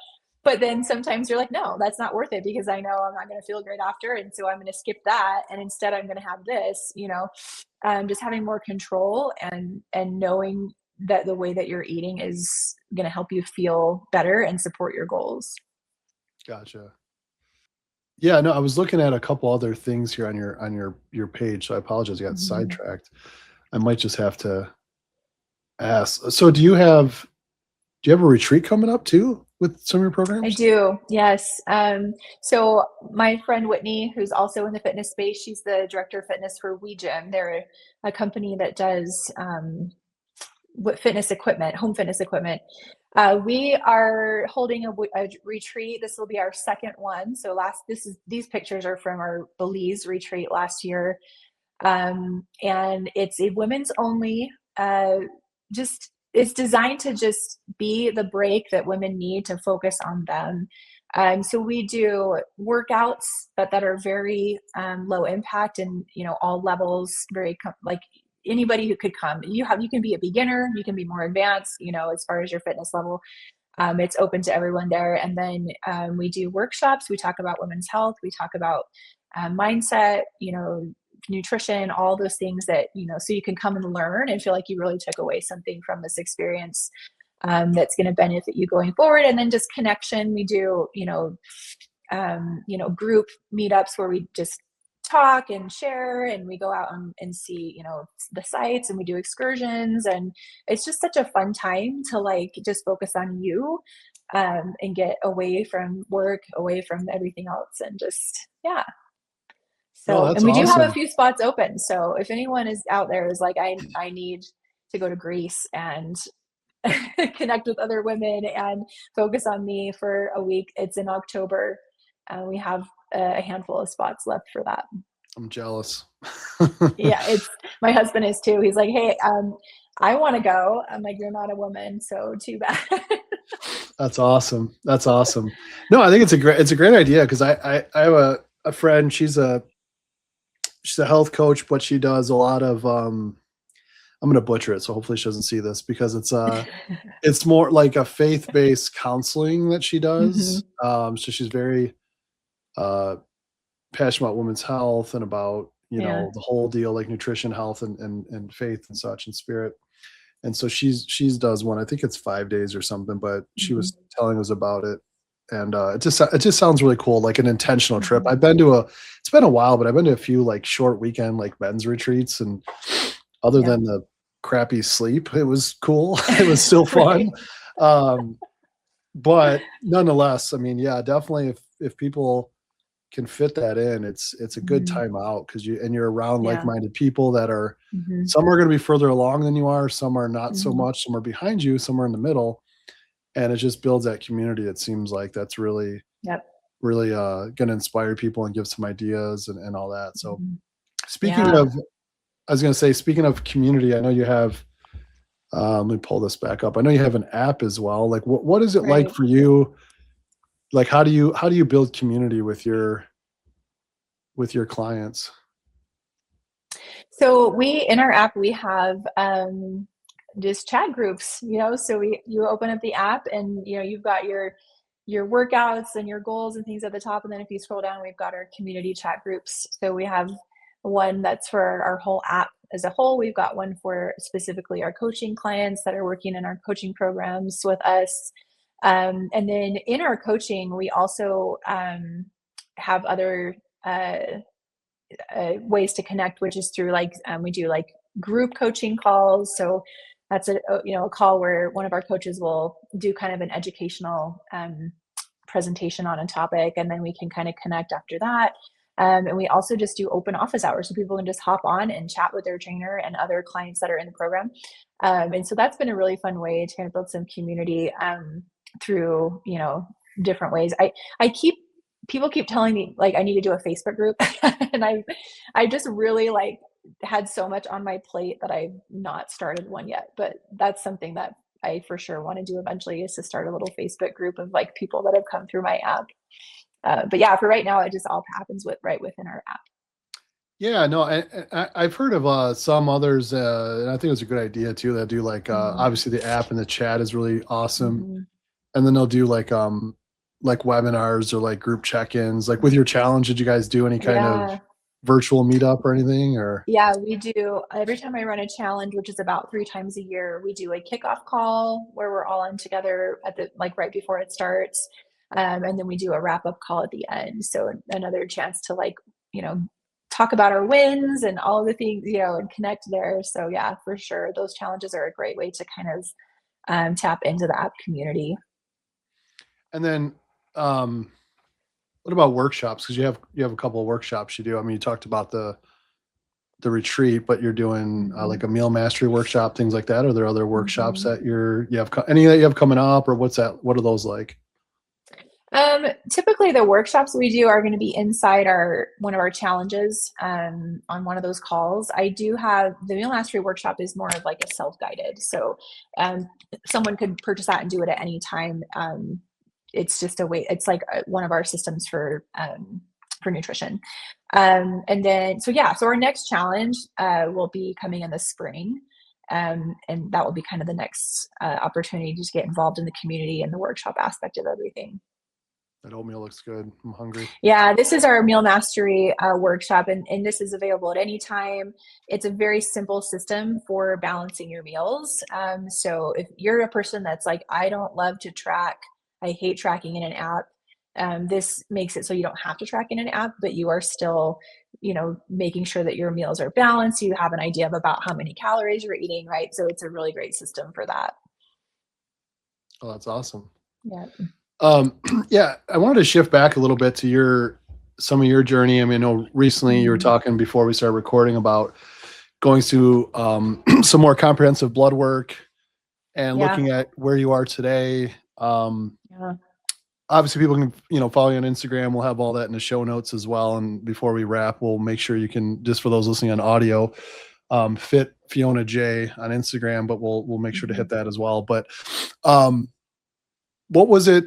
S1: then sometimes you're like, no, that's not worth it, because I know I'm not going to feel great after. And so I'm going to skip that. And instead I'm going to have this, just having more control, and knowing that the way that you're eating is going to help you feel better and support your goals.
S2: Gotcha. Yeah, no, I was looking at a couple other things here on your page, so I apologize, I got
S1: Mhm.
S2: sidetracked. I might just have to ask. So do you have a retreat coming up too with some of your
S1: I
S2: programs?
S1: do, yes. So my friend Whitney, who's also in the fitness space, she's the director of fitness for We Gym. They're a company that does what fitness equipment, home fitness equipment. We are holding a retreat. This will be our second one. So these pictures are from our Belize retreat last year. And it's a women's only, just it's designed to just be the break that women need to focus on them. So we do workouts that are very low impact, and all levels, very like anybody who could come. You can be a beginner, you can be more advanced, as far as your fitness level. It's open to everyone there. And then we do workshops. We talk about women's health. We talk about mindset, nutrition, all those things that, so you can come and learn and feel like you really took away something from this experience, that's going to benefit you going forward. And then just connection. We do, group meetups where we just talk and share, and we go out and see, the sites, and we do excursions, and it's just such a fun time to like just focus on you. and get away from work, away from everything else, and just, yeah.
S2: No,
S1: So, and
S2: that's
S1: we do have a
S2: awesome.
S1: few spots open. So if anyone is out there is like, I need to go to Greece and connect with other women and focus on me for a week, it's in October. We have a handful of spots left for that.
S2: I'm jealous.
S1: Yeah, it's my husband is too. He's like, hey, I want to go. I'm like, you're not a woman, so too bad.
S2: That's awesome. That's awesome. No, I think it's a great idea because I have a friend. She's a health coach, but she does a lot of I'm gonna butcher it, so hopefully she doesn't see this because it's more like a faith-based counseling that she
S1: Hmm.
S2: does. So she's very uh passionate about women's health and about,
S1: Yeah.
S2: the whole deal, like nutrition, health, and faith and such and spirit. And so she's does one. I think it's 5 days or something, but she
S1: Hmm.
S2: was telling us about it, and it just sounds really cool, like an intentional trip.
S1: Hmm.
S2: I've been to a It's been a while, but I've been to a few like short weekend like men's retreats, and other
S1: Yeah.
S2: than the crappy sleep, it was cool. It was still fun.
S1: Right.
S2: Um, but nonetheless, I mean, yeah, definitely if people can fit that in, it's a good
S1: Hmm.
S2: time out because you're around
S1: Yeah.
S2: like-minded people that are
S1: Hmm.
S2: some are going to be further along than you are, some are not so
S1: Hmm.
S2: much, some are behind you, some are in the middle, and it just builds that community. It seems like that's
S1: Yep.
S2: really going to inspire people and give some ideas and all that. So
S1: Hmm.
S2: speaking
S1: Yeah.
S2: of, I was going to say, speaking of community, I know you have. Let me pull this back up. I know you have an app as well. Like, what is it like
S1: Right.
S2: for you? Like, how do you build community with your clients?
S1: So we in our app we have just chat groups, so you open up the app and you've got your workouts and your goals and things at the top, and then if you scroll down we've got our community chat groups. So we have one that's for our whole app as a whole. We've got one for specifically our coaching clients that are working in our coaching programs with us. And then in our coaching, we also have other uh, ways to connect, which is through like we do like group coaching calls. So that's a call where one of our coaches will do kind of an educational presentation on a topic, and then we can kind of connect after that. And we also just do open office hours, so people can just hop on and chat with their trainer and other clients that are in the program. And so that's been a really fun way to kind of build some community through different ways. I keep People keep telling me like I need to do a Facebook group, and I just really like had so much on my plate that I've not started one yet. But that's something that I for sure want to do eventually, is to start a little Facebook group of like people that have come through my app. But yeah, for right now, it just all happens right within our app.
S2: Yeah, no, I've heard of some others, and I think it's a good idea too. That do like
S1: Mhm.
S2: obviously the app and the chat is really awesome,
S1: Mhm.
S2: and then they'll do like webinars or like group check-ins. Like with your challenge, did you guys do any kind of
S1: Yeah.
S2: virtual meetup or anything? Or
S1: Yeah, we do. Every time I run a challenge, which is about 3 times a year, we do a kickoff call where we're all in together at the like right before it starts. And then we do a wrap-up call at the end. So another chance to like, you know, talk about our wins and all of the things, and connect there. So yeah, for sure. Those challenges are a great way to kind of tap into the app community.
S2: and then what about workshops? Because you have a couple of workshops you do. I mean, you talked about the retreat, but you're doing
S1: Mhm.
S2: like a meal mastery workshop, things like that. Are there other workshops
S1: Mhm.
S2: that any that you have coming up, or what are those like?
S1: Typically the workshops we do are going to be inside our one of our challenges on one of those calls. I do have the meal mastery workshop is more of like a self-guided. So um, someone could purchase that and do it at any time. It's just a way, it's like one of our systems for nutrition. And then, so yeah, so our next challenge will be coming in the spring. And that will be kind of the next opportunity to just get involved in the community and the workshop aspect of everything.
S2: That oatmeal looks good. I'm hungry.
S1: Yeah, this is our meal mastery workshop, and this is available at any time. It's a very simple system for balancing your meals. So if you're a person that's like, I don't love to track, I hate tracking in an app, this makes it so you don't have to track in an app, but you are still, making sure that your meals are balanced. You have an idea of about how many calories you're eating, right? So it's a really great system for that.
S2: Oh, that's awesome.
S1: Yeah.
S2: Yeah, I wanted to shift back a little bit to some of your journey. I mean, I know recently you were
S1: Mhm.
S2: talking before we started recording about going through some more comprehensive blood work and
S1: Yeah.
S2: looking at where you are today.
S1: Yeah.
S2: Obviously, people can follow you on Instagram. We'll have all that in the show notes as well. And before we wrap, we'll make sure you can, just for those listening on audio, fit Fiona J on Instagram. But we'll make sure to
S1: Mhm.
S2: hit that as well. But um, what was it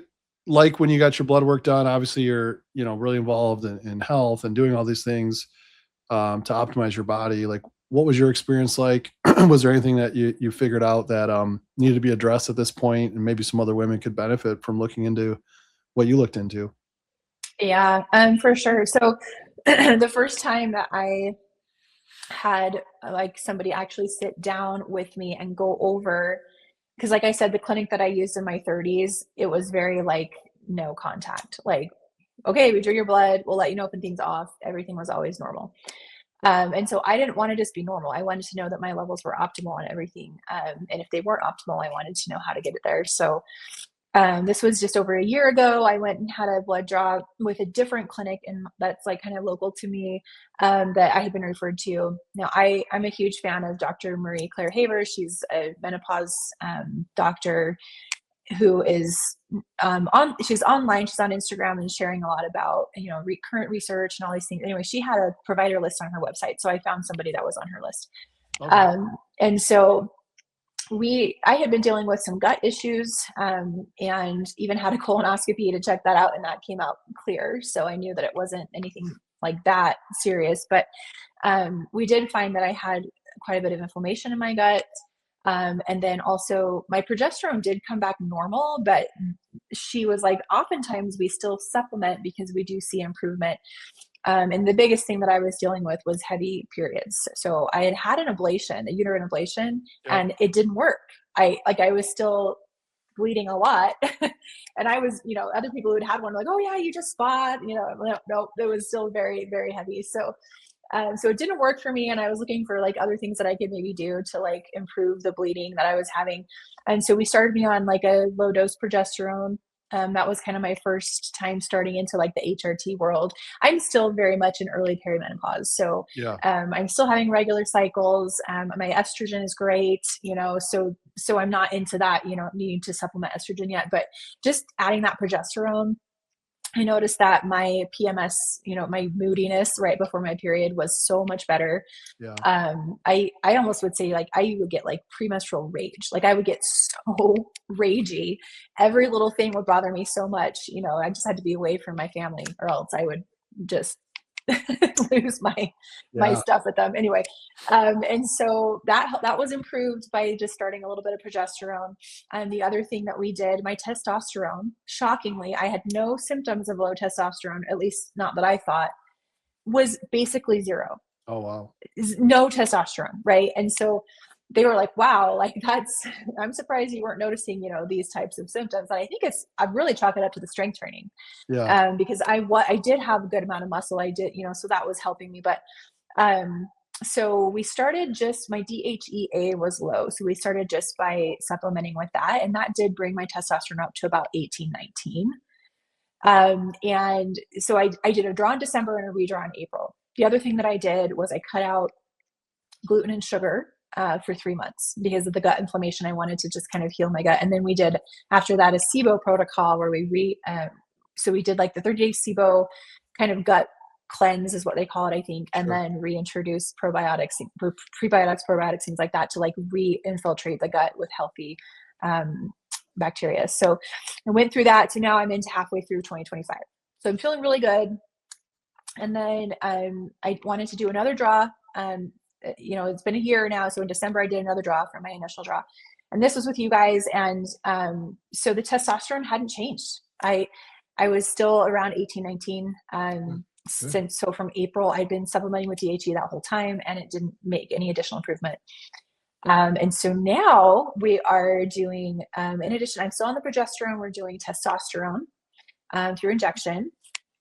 S2: like when you got your blood work done? Obviously, you're really involved in health and doing all these things to optimize your body. Like, what was your experience like? Was there anything that you figured out that needed to be addressed at this point, and maybe some other women could benefit from looking into what you looked into?
S1: Yeah, for sure. So the first time that I had like somebody actually sit down with me and go over, because like I said, the clinic that I used in my 30s, it was very like no contact. Like, okay, we drew your blood, we'll let you know if things off. Everything was always normal. And so I didn't want to just be normal. I wanted to know that my levels were optimal and everything. And if they weren't optimal, I wanted to know how to get it there. So this was just over a year ago. I went and had a blood draw with a different clinic, and that's like kind of local to me, that I had been referred to. Now, I'm a huge fan of Dr. Marie Claire Haver. She's a menopause doctor who is she's online, she's on Instagram and sharing a lot about current research and all these things. Anyway, she had a provider list on her website, so I found somebody that was on her list.
S2: Okay.
S1: And so I had been dealing with some gut issues, and even had a colonoscopy to check that out, and that came out clear. So I knew that it wasn't anything like that serious. But we did find that I had quite a bit of inflammation in my gut. And then also my progesterone did come back normal, but she was like, oftentimes we still supplement because we do see improvement. And the biggest thing that I was dealing with was heavy periods. So I had had an ablation, a uterine ablation,
S2: Yep.
S1: and it didn't work. I was still bleeding a lot. And I was, other people who'd had one were like, oh yeah, you just spot, no, it was still very, very heavy. So it didn't work for me. And I was looking for like other things that I could maybe do to like improve the bleeding that I was having. And so we started me on like a low dose progesterone. That was kind of my first time starting into like the HRT world. I'm still very much in early perimenopause. So
S2: Yeah.
S1: I'm still having regular cycles. My estrogen is great, so I'm not into that, needing to supplement estrogen yet, but just adding that progesterone, I noticed that my PMS, my moodiness right before my period was so much better.
S2: Yeah.
S1: I almost would say like I would get like premenstrual rage. Like I would get so ragey. Every little thing would bother me so much. I just had to be away from my family, or else I would just lose my
S2: Yeah.
S1: stuff with them anyway. And so that was improved by just starting a little bit of progesterone. And the other thing that we did, my testosterone, shockingly, I had no symptoms of low testosterone, at least not that I thought, was basically zero.
S2: Oh wow.
S1: No testosterone, right? And so they were like, wow, like I'm surprised you weren't noticing, these types of symptoms. And I think I've really chalk it up to the strength training,
S2: Yeah.
S1: because I did have a good amount of muscle. I did, so that was helping me. But um, so we started just, my DHEA was low. So we started just by supplementing with that. And that did bring my testosterone up to about 18, 19. And so I did a draw in December and a redraw in April. The other thing that I did was I cut out gluten and sugar for 3 months because of the gut inflammation. I wanted to just kind of heal my gut. And then we did, after that, a SIBO protocol where so we did like the 30-day SIBO kind of gut cleanse is what they call it, I think, and
S2: Sure.
S1: then reintroduce probiotics, prebiotics, probiotics, things like that to like re-infiltrate the gut with healthy bacteria. So I went through that. So now I'm into halfway through 2025. So I'm feeling really good. And then I wanted to do another draw. It's been a year now. So in December, I did another draw for my initial draw. And this was with you guys. And so the testosterone hadn't changed. I was still around 18, 19.
S2: Good.
S1: So from April, I'd been supplementing with DHE that whole time, and it didn't make any additional improvement. And so now we are doing, in addition, I'm still on the progesterone, we're doing testosterone through injection.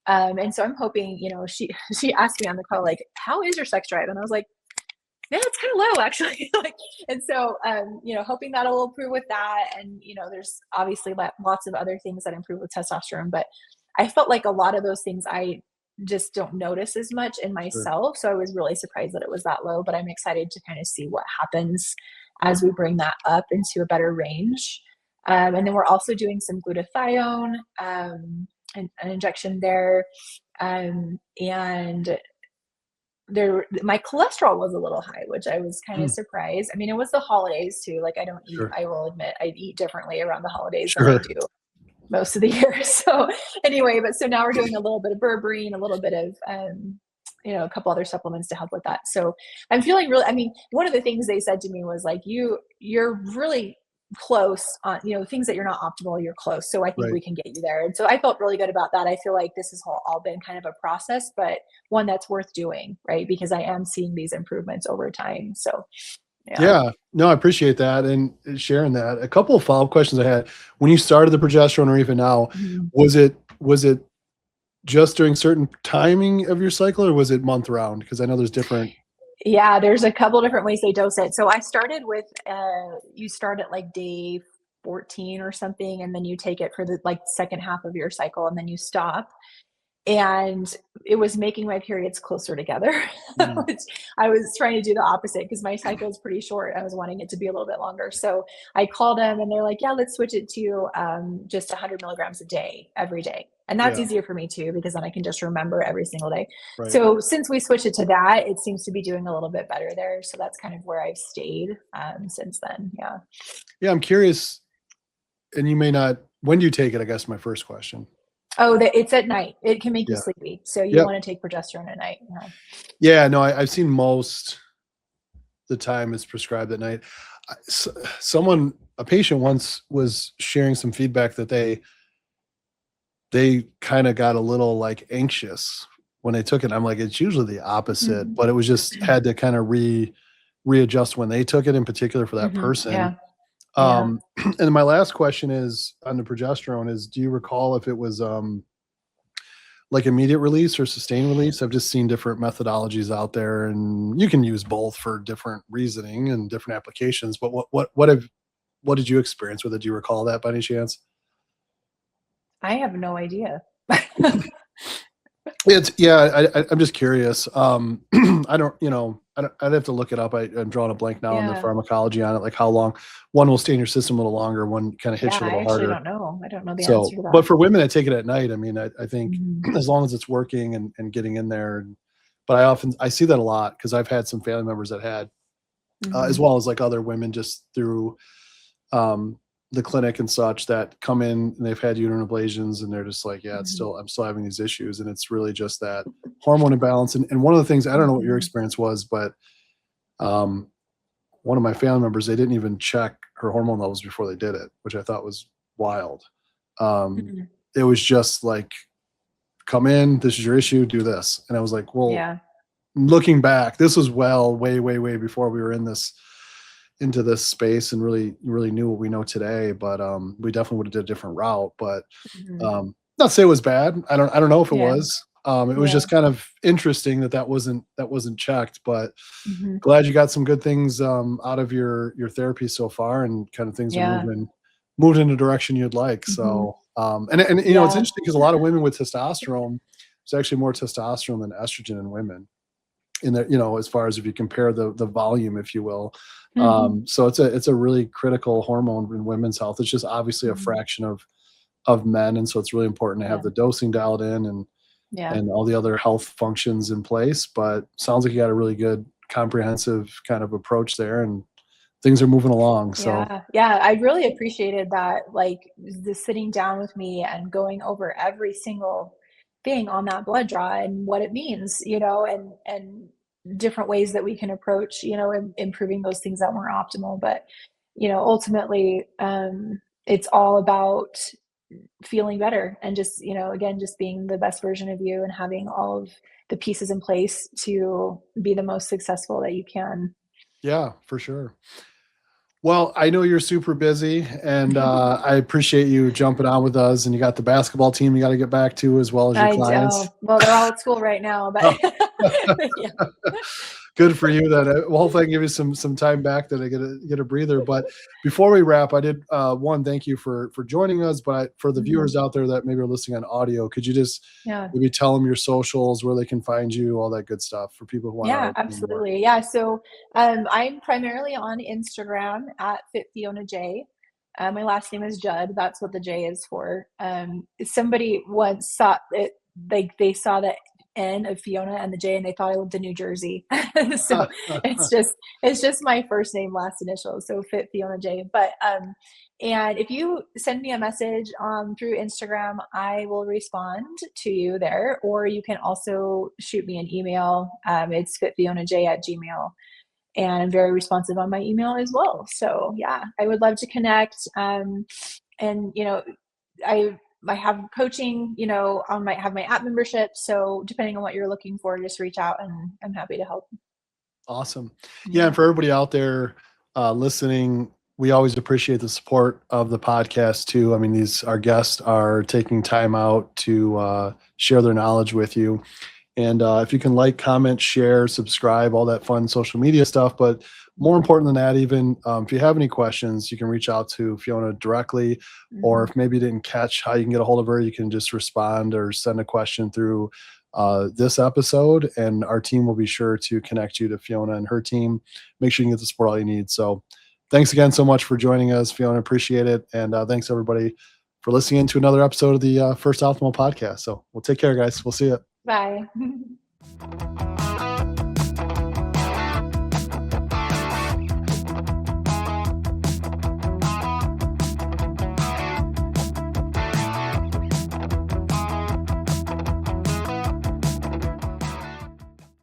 S1: And so I'm hoping, she asked me on the call, like, how is your sex drive? And I was like, Yeah, it's kind of low actually. Like, and so, hoping that'll improve with that. And, there's obviously lots of other things that improve with testosterone, but I felt like a lot of those things I just don't notice as much in
S2: Sure.
S1: myself. So I was really surprised that it was that low, but I'm excited to kind of see what happens as we bring that up into a better range. And then we're also doing some glutathione, an injection there. And my cholesterol was a little high, which I was kind of
S2: Mm,
S1: surprised. I mean, it was the holidays too. Like, I don't eat,
S2: sure.
S1: I will admit, I eat differently around the holidays than I
S2: Sure.
S1: do most of the year. So anyway, but so now we're doing a little bit of berberine, a little bit of a couple other supplements to help with that. So I'm feeling really, I mean, one of the things they said to me was like, you're really close on, things that you're not optimal, you're close. So I think
S2: Right.
S1: we can get you there. And so I felt really good about that. I feel like this has all been kind of a process, but one that's worth doing, right? Because I am seeing these improvements over time. So yeah.
S2: Yeah. No, I appreciate that and sharing that. A couple of follow-up questions I had. When you started the progesterone or even now,
S1: Mhm.
S2: was it just during certain timing of your cycle or was it month round? Because I know there's different.
S1: Yeah, there's a couple different ways they dose it. So I started with you start at like day 14 or something, and then you take it for the like second half of your cycle, and then you stop. And it was making my periods closer together,
S2: Mm,
S1: which I was trying to do the opposite because my cycle is pretty short. I was wanting it to be a little bit longer. So I called them and they're like, yeah, let's switch it to just 100 milligrams a day, every day. And that's
S2: yeah,
S1: easier for me too, because then I can just remember every single day.
S2: right.
S1: So since we switched it to that, it seems to be doing a little bit better there. So that's kind of where I've stayed since then. Yeah.
S2: Yeah, I'm curious, and you may not when do you take it, I guess my first question.
S1: Oh, it's at night. It can make you
S2: Yeah.
S1: sleepy. So you
S2: Yep.
S1: want to take progesterone at night. Yeah.
S2: Yeah, no, I've seen most the time it's prescribed at night. Someone, a patient once was sharing some feedback that they kind of got a little like anxious when they took it. I'm like, it's usually the opposite,
S1: Mhm.
S2: but it was just had to kind of readjust when they took it in particular for that
S1: Mhm.
S2: person.
S1: Yeah. Yeah.
S2: And my last question is on the progesterone is, do you recall if it was like immediate release or sustained release? I've just seen different methodologies out there, and you can use both for different reasoning and different applications. But what did you experience with it? Do you recall that by any chance?
S1: I have no idea.
S2: It's yeah, I'm just curious. I don't, I'd have to look it up. I'm drawing a blank now on the
S1: Yeah.
S2: pharmacology on it, like how long one will stay in your system a little longer, one kind of
S1: Yeah,
S2: hits you a
S1: I
S2: little
S1: actually
S2: harder.
S1: don't know. I don't know the
S2: So,
S1: answer to
S2: but
S1: that.
S2: for women that take it at night, I mean, I think
S1: Mhm.
S2: as long as it's working and getting in there, but I see that a lot because I've had some family members that had, as
S1: Mhm.
S2: well as like other women just through um, the clinic and such that come in and they've had uterine ablations and they're just like, yeah,
S1: Mhm.
S2: I'm still having these issues. And it's really just that hormone imbalance. And one of the things, I don't know what your
S1: Mhm.
S2: experience was, but um, one of my family members, they didn't even check her hormone levels before they did it, which I thought was wild. Um,
S1: Mhm.
S2: it was just like, come in, this is your issue, do this. And I was like, well,
S1: Yeah.
S2: looking back, this was way before we were into this space and really knew what we know today. But we definitely would have did a different route. But
S1: Mhm.
S2: not to say it was bad. I don't know if it
S1: Yeah.
S2: was. It was
S1: Yeah.
S2: just kind of interesting that wasn't checked. But
S1: Mhm.
S2: glad you got some good things out of your therapy so far, and kind of things are
S1: Yeah.
S2: moved in the direction you'd like.
S1: Mhm.
S2: So and it's
S1: Yeah.
S2: interesting because a lot of women with testosterone, there's actually more testosterone than estrogen in women in the, as far as if you compare the volume, if you will.
S1: Mhm.
S2: So it's a really critical hormone in women's health. It's just obviously a
S1: Mhm.
S2: fraction of men, and so it's really important to have
S1: Yeah.
S2: the dosing dialed in
S1: Yeah.
S2: and all the other health functions in place. But sounds like you got a really good comprehensive kind of approach there, and things are moving along. So
S1: Yeah. Yeah. I really appreciated that, like, the sitting down with me and going over every single thing on that blood draw and what it means, and different ways that we can approach, improving those things that weren't optimal. But, ultimately, it's all about feeling better and just, again, just being the best version of you and having all of the pieces in place to be the most successful that you can.
S2: yeah, for sure. Well, I know you're super busy, and I appreciate you jumping on with us. And you got the basketball team you got to get back to as well as your
S1: I
S2: clients.
S1: oh, well, they're all at school right now, but
S2: Oh,
S1: yeah.
S2: Good for you. Then well, hopefully I can give you some time back that I get a breather. But before we wrap, I did one, thank you for joining us. But for the viewers out there that maybe are listening on audio, could you just
S1: Yeah.
S2: maybe tell them your socials, where they can find you, all that good stuff for people who want
S1: Yeah,
S2: to learn more?
S1: absolutely. Yeah. So I'm primarily on Instagram at FitFionaJ. My last name is Judd. That's what the J is for. Somebody once saw it, they saw the N of Fiona and the J, and they thought I lived in New Jersey. So it's just my first name, last initial. So Fit Fiona J. But and if you send me a message through Instagram, I will respond to you there, or you can also shoot me an email. It's fitfionaj@gmail, and I'm very responsive on my email as well. So yeah, I would love to connect. And I have coaching. I might have my app membership. So depending on what you're looking for, just reach out, and I'm happy to help.
S2: Awesome. Yeah,
S1: Yeah.
S2: and for everybody out there listening, we always appreciate the support of the podcast too. I mean, our guests are taking time out to share their knowledge with you. And if you can like, comment, share, subscribe, all that fun social media stuff. But more important than that, even if you have any questions, you can reach out to Fiona directly. Or
S1: Mhm.
S2: if maybe you didn't catch how you can get a hold of her, you can just respond or send a question through this episode. And our team will be sure to connect you to Fiona and her team. Make sure you can get the support all you need. So thanks again so much for joining us, Fiona. Appreciate it. And thanks, everybody, for listening to another episode of the First Optimal Podcast. So we'll take care, guys. We'll see you.
S1: Bye.